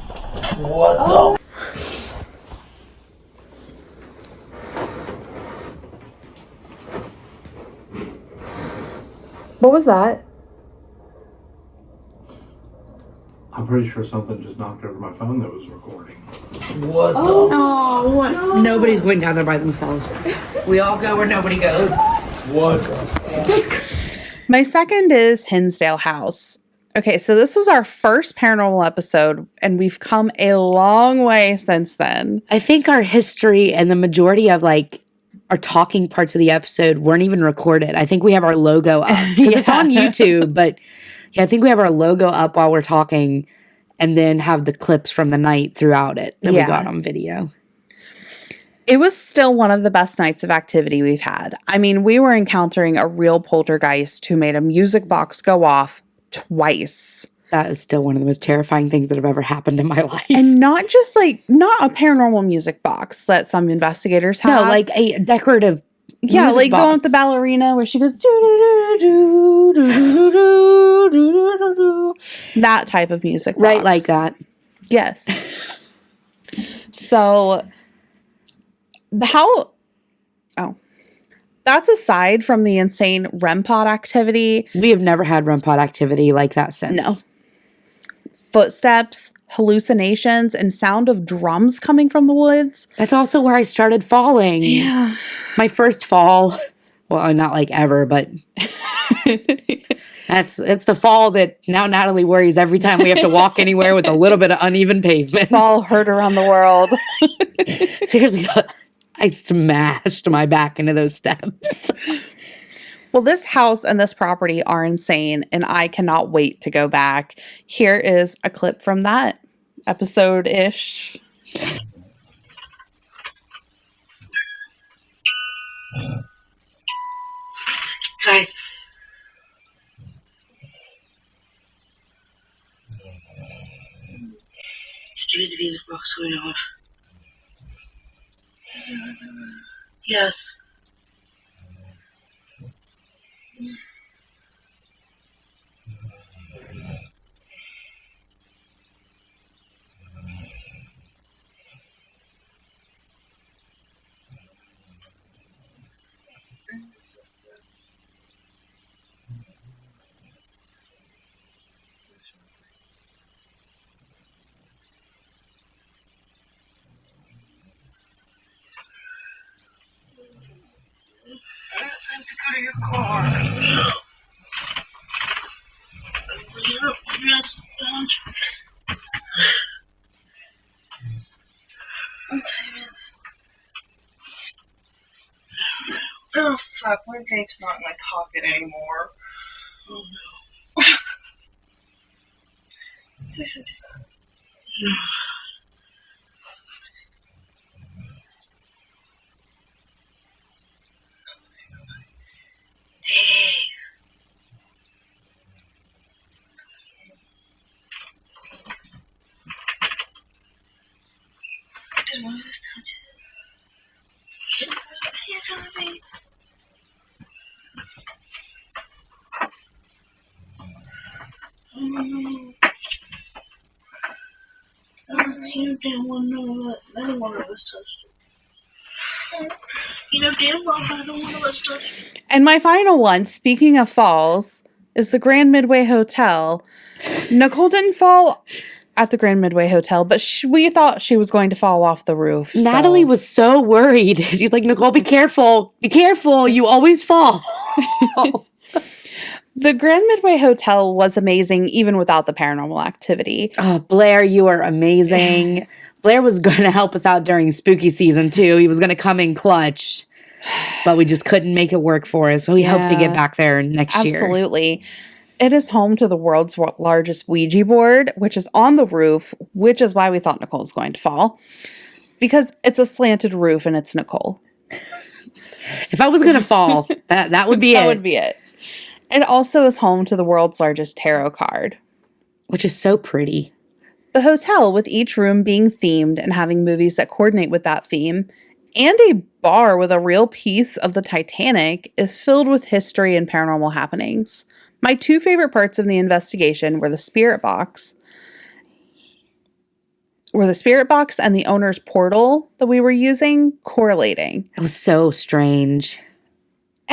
What the? What was that? I'm pretty sure something just knocked over my phone that was recording. What the? oh, what? Nobody's going down there by themselves. We all go where nobody goes. What? My second is Hinsdale House. Okay, so this was our first paranormal episode, and we've come a long way since then. I think our history and the majority of like our talking parts of the episode weren't even recorded. I think we have our logo up because it's on YouTube, but yeah, I think we have our logo up while we're talking and then have the clips from the night throughout it that we Yeah. got on video. It was still one of the best nights of activity we've had. I mean, we were encountering a real poltergeist who made a music box go off twice. That is still one of the most terrifying things that have ever happened in my life. And not just like, not a paranormal music box that some investigators have. No, like a decorative music like box. going with the ballerina where she goes, do, do, do, do, do, do, do, do, do. That type of music box. Right, like that. Yes. So, that's aside from the insane REM pod activity. We have never had REM pod activity like that since. No. Footsteps, hallucinations, and sound of drums coming from the woods. That's also where I started falling. Yeah. My first fall. Well, not like ever, but it's the fall that now Natalie worries every time we have to walk anywhere with a little bit of uneven pavement. Fall heard around the world. Seriously, I smashed my back into those steps. Well, this house and this property are insane, and I cannot wait to go back. Here is a clip from that episode-ish. Guys. Did you hear the music box going off? Yes. Time to go to your car. Yes, don't. Oh, fuck. My vape's not in my pocket anymore. Oh, no. Did one of us touch it? Hands on the vape. You damn well know that neither one of us touched it. You know damn well neither one of us touched it. And my final one, speaking of falls, is the Grand Midway Hotel. Nicole didn't fall at the Grand Midway Hotel, but we thought she was going to fall off the roof. Natalie was so worried. She's like, Nicole, be careful. Be careful. You always fall. The Grand Midway Hotel was amazing, even without the paranormal activity. Oh, Blair, you are amazing. Blair was going to help us out during spooky season, too. He was going to come in clutch, but we just couldn't make it work for us. We hope to get back there next year. Absolutely. It is home to the world's largest Ouija board, which is on the roof, which is why we thought Nicole was going to fall. Because it's a slanted roof and it's Nicole. If I was going to fall, that would be it. That would be it. It also is home to the world's largest tarot card, which is so pretty. The hotel, with each room being themed and having movies that coordinate with that theme, and a bar with a real piece of the Titanic, is filled with history and paranormal happenings. My two favorite parts of the investigation were the spirit box and the owner's portal that we were using correlating. It was so strange.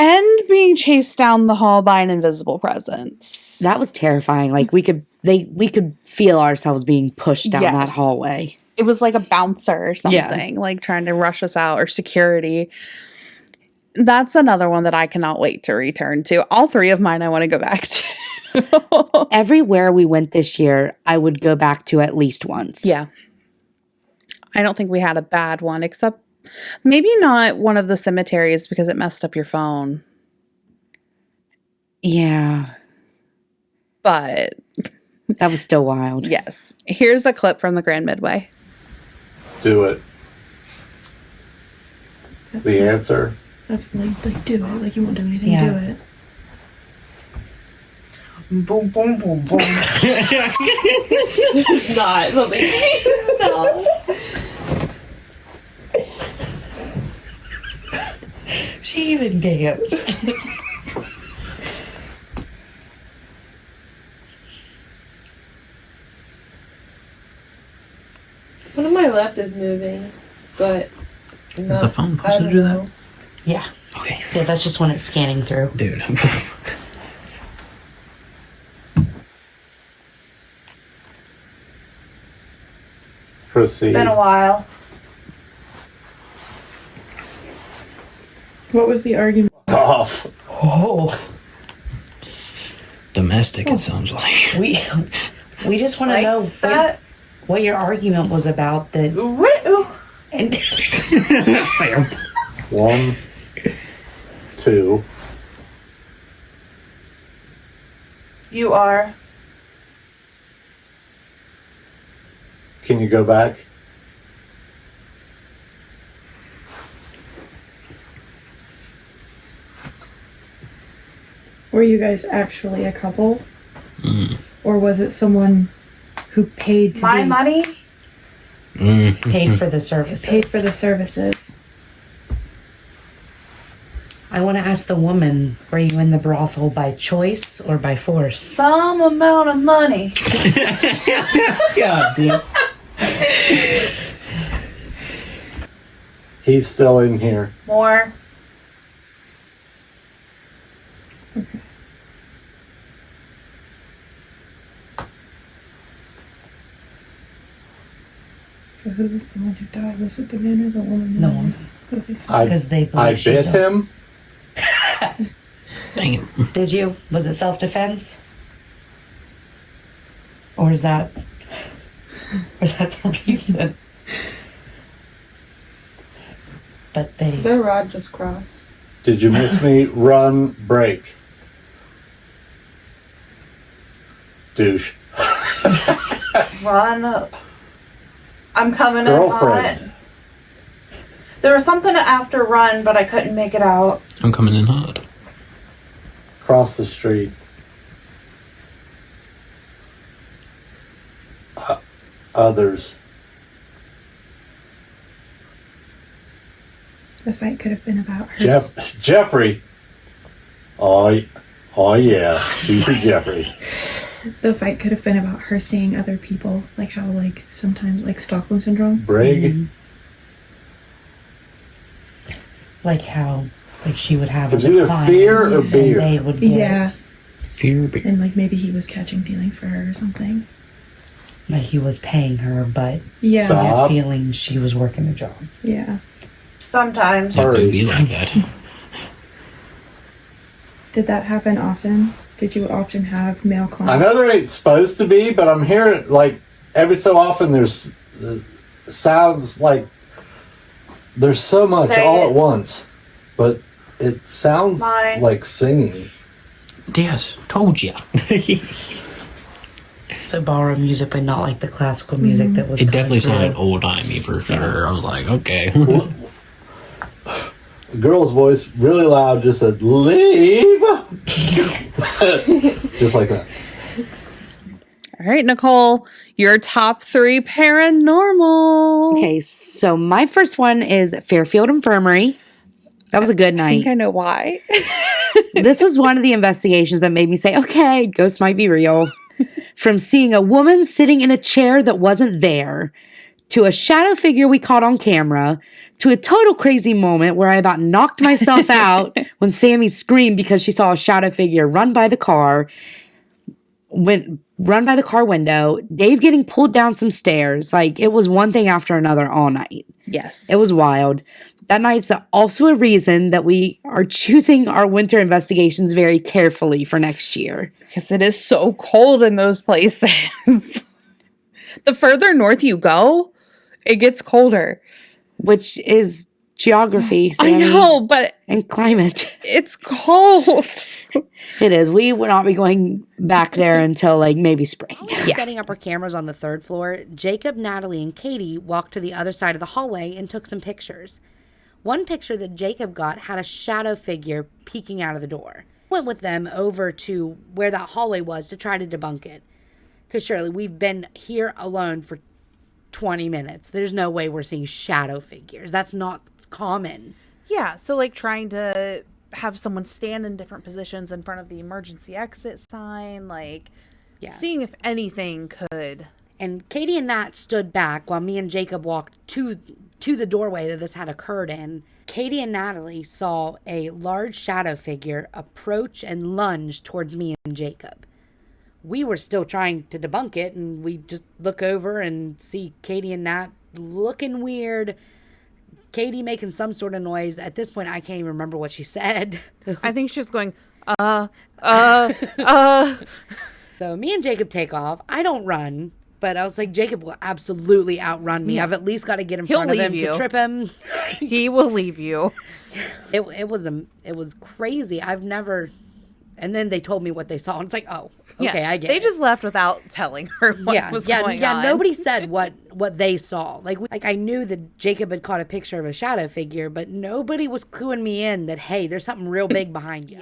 And being chased down the hall by an invisible presence. That was terrifying. Like we could feel ourselves being pushed down that hallway. It was like a bouncer or something, like trying to rush us out, or security. That's another one that I cannot wait to return to. All three of mine I want to go back to. Everywhere we went this year, I would go back to at least once. Yeah. I don't think we had a bad one, except maybe not one of the cemeteries because it messed up your phone. Yeah. But that was still wild. Yes. Here's a clip from the Grand Midway. Do it. the answer. That's like do it. Like you won't do anything, Yeah. do it. Boom, boom, boom, boom. It's not something. Stop. She even danced. One of my left is moving, but Is the phone supposed to do that? Yeah. Okay. Yeah, that's just when it's scanning through. Dude. Proceed. Been a while. What was the argument? Off. Oh, Domestic, it sounds like. we just want to Like know that. what your argument was about. That Ooh. and 1, 2. You are. Can you go back? Were you guys actually a couple? Mm. Or was it someone who paid to My be money? paid for the services. paid for the services? I want to ask the woman: were you in the brothel by choice or by force? Some amount of money. God damn. He's still in here. More. So who was the one who died? Was it the man or the woman? The woman. Okay, so I, Because they I believe she's bit him. Dang it. Did you? Was it self-defense? Or is that the reason? But they... The rod just crossed. Did you miss me? Run, break. Douche. Run. I'm coming in Girlfriend. hot. There was something after run, but I couldn't make it out. I'm coming in hot. Cross the street. Others. the fight could have been about her. Jeffrey. Oh yeah. Juicy Jeffrey. The fight could have been about her seeing other people, like how like sometimes like Stockholm syndrome. Brig. Like how, like she would have... It was either clients fear or and beer. They would get, Yeah, Fear beer. and like maybe he was catching feelings for her or something. like he was paying her, but Yeah, Stop. had feelings she was working a job. yeah. Sometimes. It could be Hurry. like that. Did that happen often? Did you often have male clients? I know there ain't supposed to be, but I'm hearing like every so often there's sounds like there's so much Say all it. at once, but it sounds Mine. like singing. Yes, told ya. So ballroom music, but not like the classical music that was... It coming definitely through. sounded old timey for sure. I was like, okay. A girl's voice, really loud, just said, "Leave," just like that. All right, Nicole, your top 3 paranormal. Okay, so my first one is Fairfield Infirmary. That was a good I night. think I know why. This was one of the investigations that made me say, okay, ghosts might be real. From seeing a woman sitting in a chair that wasn't there, to a shadow figure we caught on camera, to a total crazy moment where I about knocked myself out when Sammy screamed because she saw a shadow figure run by the car window, Dave getting pulled down some stairs. Like, it was one thing after another all night. Yes. It was wild. That night's also a reason that we are choosing our winter investigations very carefully for next year. Because it is so cold in those places. The further north you go, it gets colder. Which is geography, I Sammy, know, but and climate. it's cold. It is. We will not be going back there until like maybe spring. Setting up our cameras on the 3rd floor, Jacob, Natalie, and Katie walked to the other side of the hallway and took some pictures. One picture that Jacob got had a shadow figure peeking out of the door. Went with them over to where that hallway was to try to debunk it. Because surely we've been here alone for 20 minutes. There's no way we're seeing shadow figures. That's not common. Yeah, so like trying to have someone stand in different positions in front of the emergency exit sign, like seeing if anything could. And Katie and Nat stood back while me and Jacob walked to the doorway that this had occurred in. Katie and Natalie saw a large shadow figure approach and lunge towards me and Jacob. We were still trying to debunk it, and we just look over and see Katie and Nat looking weird. Katie making some sort of noise. At this point, I can't even remember what she said. I think she was going, So me and Jacob take off. I don't run, but I was like, Jacob will absolutely outrun me. I've at least got to get in front of him to trip him. He will leave you. It was crazy. I've never. And then they told me what they saw, and it's like, oh, okay, I get it. They just left without telling her what was going on. Yeah, nobody said what they saw. Like I knew that Jacob had caught a picture of a shadow figure, but nobody was cluing me in that, hey, there's something real big behind you.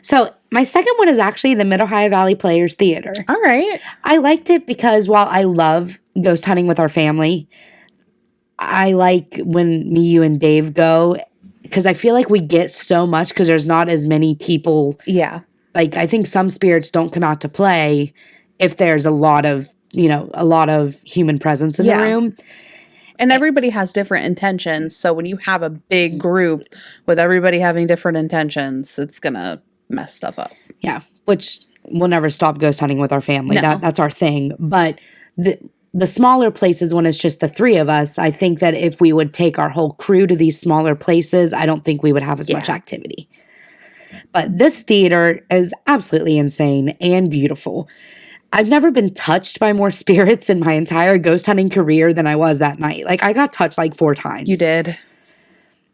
So my second one is actually the Mid-Ohio Valley Players Theater. All right. I liked it because while I love ghost hunting with our family, I like when me, you, and Dave go because I feel like we get so much because there's not as many people. Yeah. Like, I think some spirits don't come out to play if there's a lot of human presence in the room. And everybody has different intentions. So when you have a big group with everybody having different intentions, it's going to mess stuff up. Yeah, which we'll never stop ghost hunting with our family. No. That's our thing. But the smaller places, when it's just the three of us, I think that if we would take our whole crew to these smaller places, I don't think we would have as much activity. But this theater is absolutely insane and beautiful. I've never been touched by more spirits in my entire ghost hunting career than I was that night. Like, I got touched like 4 times. You did.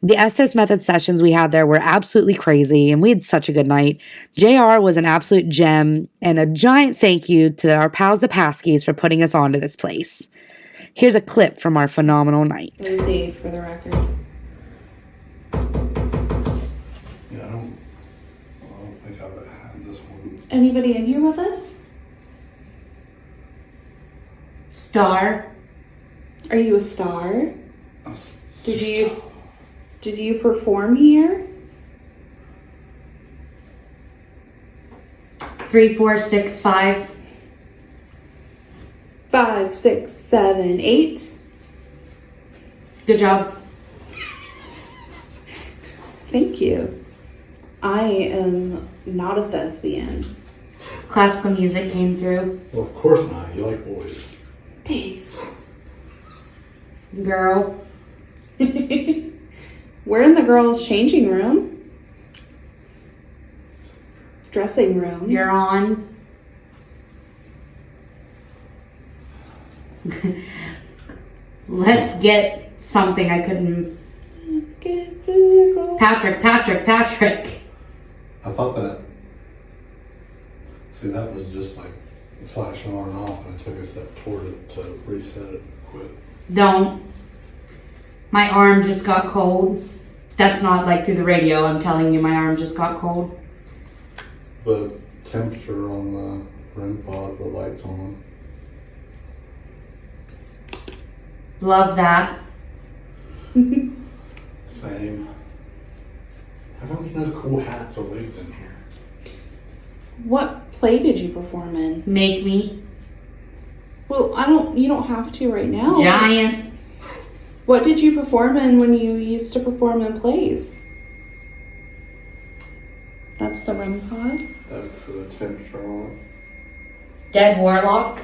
The Estes Method sessions we had there were absolutely crazy, and we had such a good night. JR was an absolute gem, and a giant thank you to our pals the Paskies for putting us onto this place. Here's a clip from our phenomenal night. It was Dave, for the record. Yeah, I don't think I've had this one. Anybody in here with us? Star. Are you a star? Did you perform here? 3, 4, 6, 5. 5, 6, 7, 8. Good job. Thank you. I am not a thespian. Classical music came through. Well, of course not. You like boys. Dave. Girl. We're in the girls' changing room. Dressing room. You're on. Let's get something I couldn't. Let's get physical. Patrick. I thought that. See, that was just like flashing on and off, and I took a step toward it to reset it and quit. Don't. My arm just got cold. That's not like through the radio. I'm telling you, my arm just got cold. The temperature on the REM pod, the lights on. Love that. Same. How come there's no cool hats or wigs in here? What play did you perform in? Make me. Well, you don't have to right now. Giant. What did you perform in when you used to perform in plays? That's the REM pod. That's for the temperature on it. Dead Warlock.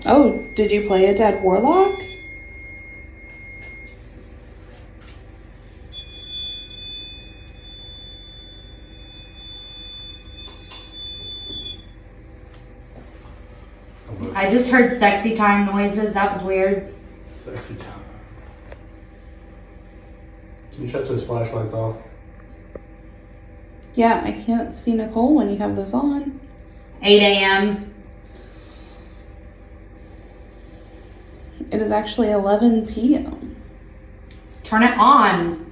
Oh, did you play a dead warlock? I just heard sexy time noises. That was weird. Sexy time. Can you shut those flashlights off? Yeah, I can't see Nicole when you have those on. 8 a.m. It is actually 11 p.m. Turn it on.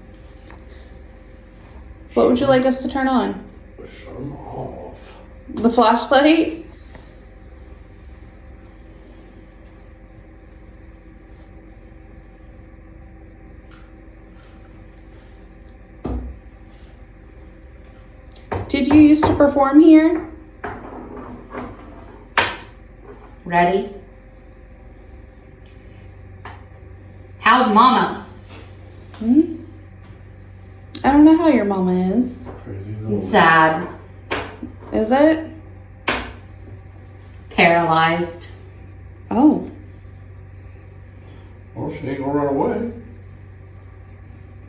What would you like us to turn on? Shut them off. The flashlight? Did you used to perform here? Ready? How's mama? I don't know how your mama is. Sad. Is it? Paralyzed. Oh. Well, she ain't gonna run away.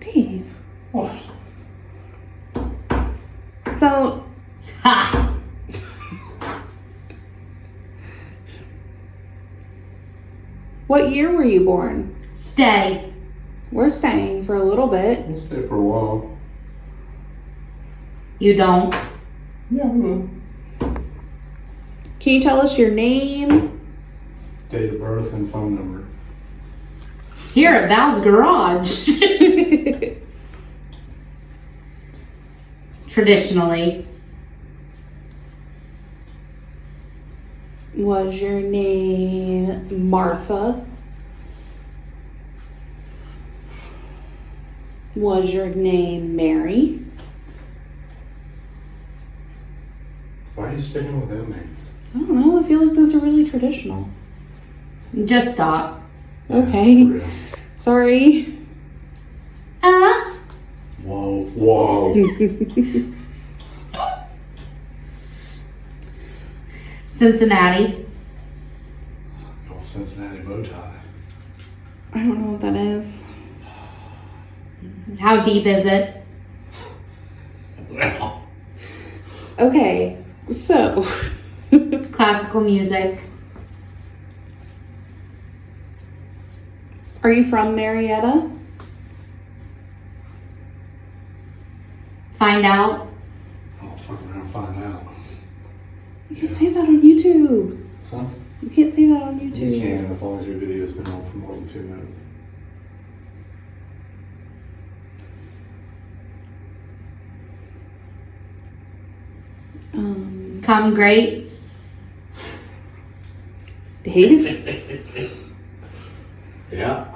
Dave. What? So, Ha! what year were you born? Stay. We're staying for a little bit. We'll stay for a while. You don't. Yeah, we will. Can you tell us your name? Date of birth and phone number. Here at Val's Garage. Traditionally. Was your name Martha? Was your name Mary? Why are you sticking with them names? I don't know. I feel like those are really traditional. Just stop. Okay. For real. Sorry. Whoa, whoa. Cincinnati. Oh, Cincinnati bow tie. I don't know what that is. How deep is it? Well, Okay. So. Classical music. Are you from Marietta? Find out. I'll fucking around and find out. You can say that on YouTube. Huh? You can't say that on YouTube. You can, as long as your video's been on for more than 2 minutes. Come great. Dave? Yeah.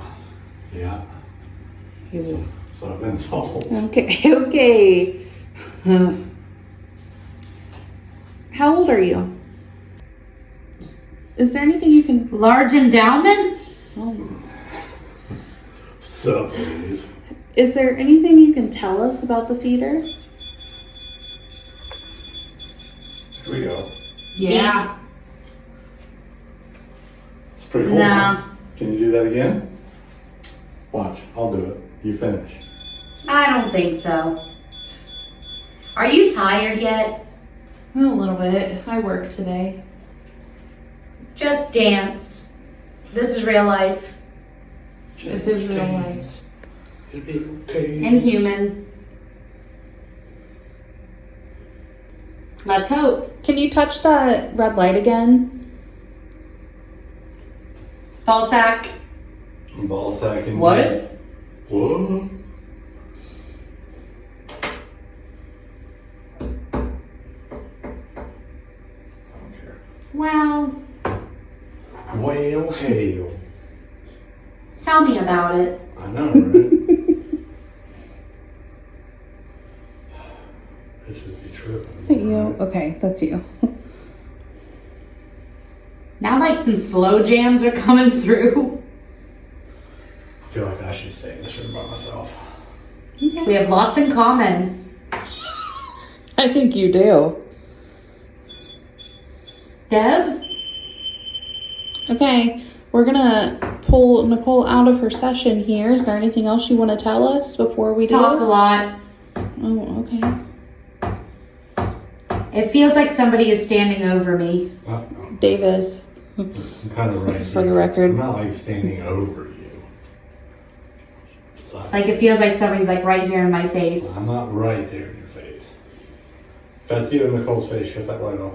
Yeah. So I've been told. Okay, okay. How old are you? Is there anything you can... Large endowment? Oh. Sup, ladies? Is there anything you can tell us about the theater? Here we go. Yeah. It's pretty cool. No. Huh? Can you do that again? Watch, I'll do it. You finish. I don't think so. Are you tired yet? A little bit. I work today. Just dance. This is real life. It is real life. It'll be okay. And human. Let's hope. Can you touch that red light again? Ball sack. Ball sacking. What? What? I don't care. Well, Well, hell. tell me about it. I know, right? It should be tripping. Is it you? Okay, that's you. Now like some slow jams are coming through. I feel like I should stay in this room by myself. We have lots in common. I think you do. Deb? Okay, we're gonna pull Nicole out of her session here. Is there anything else you want to tell us before we Talk a lot. Oh, okay. It feels like somebody is standing over me. Davis. I'm kind of right For the here. record. I'm not like standing over you. So Like it feels like somebody's like right here in my face. I'm not right there in your face. If that's you in Nicole's face, shut that light off.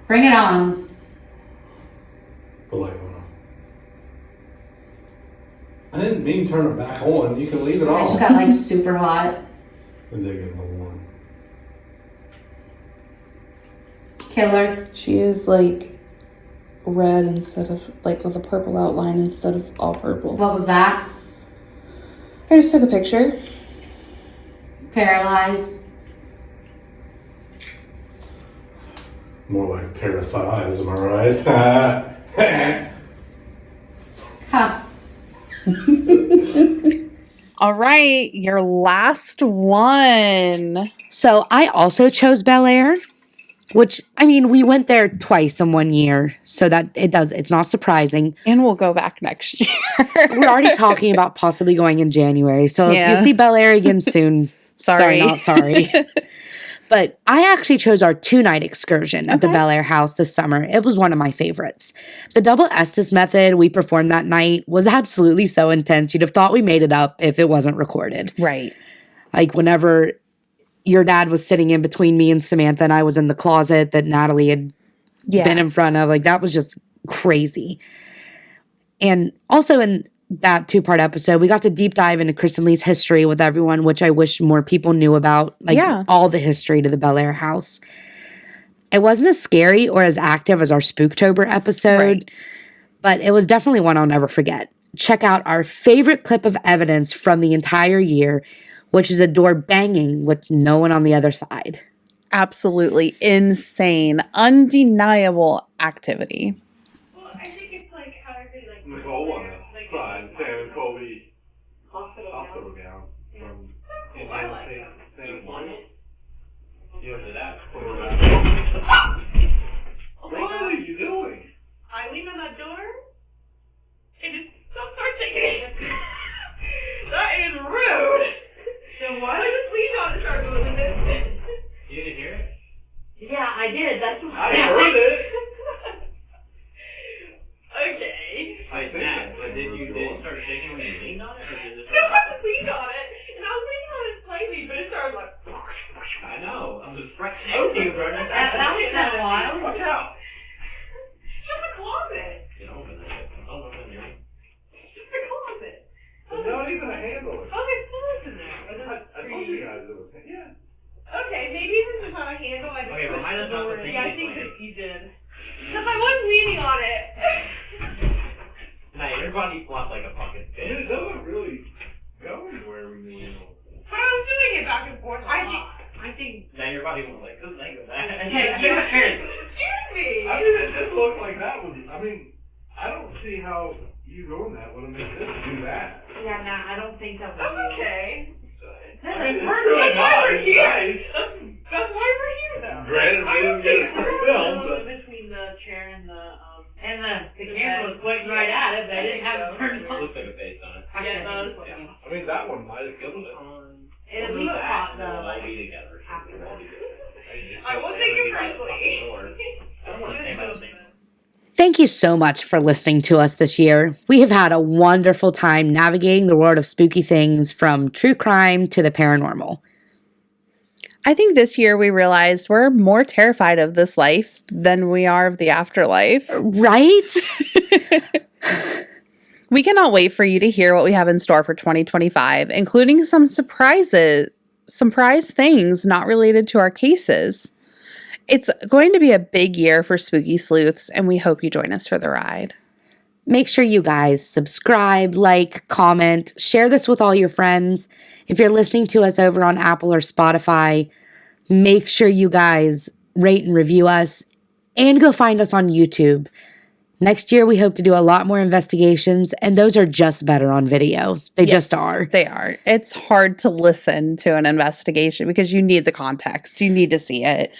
Bring it on. The light went I didn't mean turn it back on. You can leave it I off. just got like super hot. And dig in the one. Killer. She is like red instead of like with a purple outline instead of all purple. What was that? I just took a picture. Paralyzed. More like a pair of thighs, am I right? Huh. All right, your last one. So I also chose Bellaire, which, I mean, we went there twice in 1 year, so that it's not surprising. And we'll go back next year. We're already talking about possibly going in January. So Yeah. if you see Bellaire again soon, Sorry. not sorry. But I actually chose our 2-night excursion at the Bellaire House this summer. It was one of my favorites. The double Estes method we performed that night was absolutely so intense. You'd have thought we made it up if it wasn't recorded. Right. Like whenever your dad was sitting in between me and Samantha and I was in the closet that Natalie had been in front of, like that was just crazy. And also in that 2-part episode, we got to deep dive into Kristen Lee's history with everyone, which I wish more people knew about, like all the history to the Bellaire House. It wasn't as scary or as active as our Spooktober episode, but it was definitely one I'll never forget. Check out our favorite clip of evidence from the entire year, which is a door banging with no one on the other side. Absolutely insane, undeniable activity. I think it's like how everybody like Nicole on the side, Sam and Colby. Hospital gown from Indiana State. You want it? Yeah, that. What are you doing? I lean on that door and just start taking it. That is rude. So what? I just leaned on and started moving it. You didn't hear it? Yeah, I did. That's what I heard it. Okay. I snapped, but did you start shaking when you leaned on it, or did it? No, I just leaned on it, and I was leaning on it slightly, but it started like. I know. I'm just right next to you, brother. That was kind of wild. Watch out. Shut the closet. Get over there. Don't open your. Shut the closet. There's not even a handle. Oh, there's clothes in there. I told you guys it was. Yeah. Okay, maybe this is not a handle. I just Okay, remind us not to think Yeah, I this think way. that you did. Because I was leaning on it. Nah, your body flopped like a fucking fish. It doesn't really go anywhere when you lean over. But I was doing it back and forth. I think. Now your body went like, good leg of that. Excuse me. I mean, it just looked like that was. I mean, I don't see how you doing that would have made this do that. Yeah, nah, I don't think that was. That's okay. I mean, it's That's really why not. we're It's here. nice. That's why we're here, though. Granted, we didn't get it for film, but between the chair and the camera was pointing right at it, but I didn't have it turned It on. looks like a face on it. Yeah, it does. I mean that one might have killed it. It'll be hot, We'll though. all be together. We'll all be together. I won't take it personally. I don't want to say my name. Thank you so much for listening to us this year. We have had a wonderful time navigating the world of spooky things from true crime to the paranormal. I think this year we realized we're more terrified of this life than we are of the afterlife. Right? We cannot wait for you to hear what we have in store for 2025, including some surprise things not related to our cases. It's going to be a big year for Spooky Sleuths, and we hope you join us for the ride. Make sure you guys subscribe, like, comment, share this with all your friends. If you're listening to us over on Apple or Spotify, make sure you guys rate and review us and go find us on YouTube. Next year, we hope to do a lot more investigations, and those are just better on video. They just are. They are. It's hard to listen to an investigation because you need the context. You need to see it,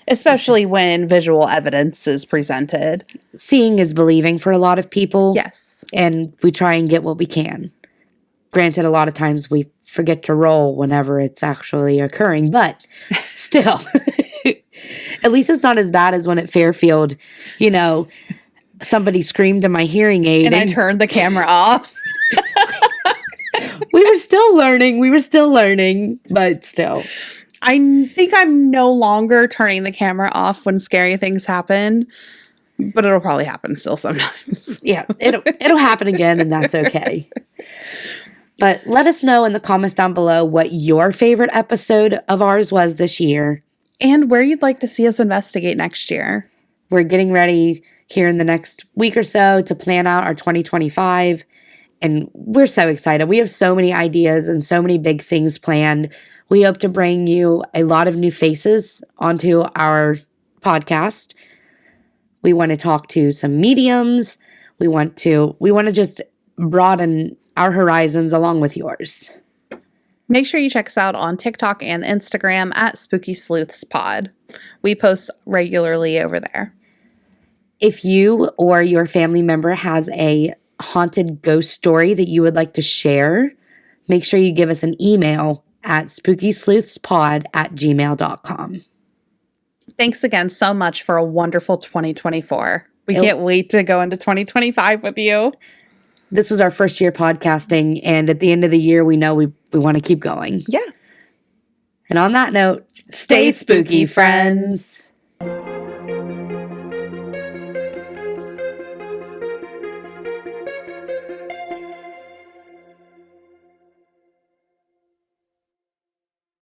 especially when visual evidence is presented. Seeing is believing for a lot of people. Yes. And we try and get what we can. Granted, a lot of times we forget to roll whenever it's actually occurring, but still, at least it's not as bad as when at Fairfield, somebody screamed in my hearing aid. And I turned the camera off. We were still learning, but still. I think I'm no longer turning the camera off when scary things happen But it'll probably happen still sometimes. Yeah, it'll happen again, and that's okay. But let us know in the comments down below what your favorite episode of ours was this year. And where you'd like to see us investigate next year. We're getting ready here in the next week or so to plan out our 2025. And we're so excited. We have so many ideas and so many big things planned. We hope to bring you a lot of new faces onto our podcast. We want to talk to some mediums. We want to just broaden our horizons along with yours. Make sure you check us out on TikTok and Instagram at Spooky Sleuths Pod. We post regularly over there. If you or your family member has a haunted ghost story that you would like to share, make sure you give us an email at spookysleuthspod@gmail.com. Thanks again so much for a wonderful 2024. We can't wait to go into 2025 with you. This was our first year podcasting, and at the end of the year, we know we want to keep going. Yeah. And on that note, stay spooky, friends.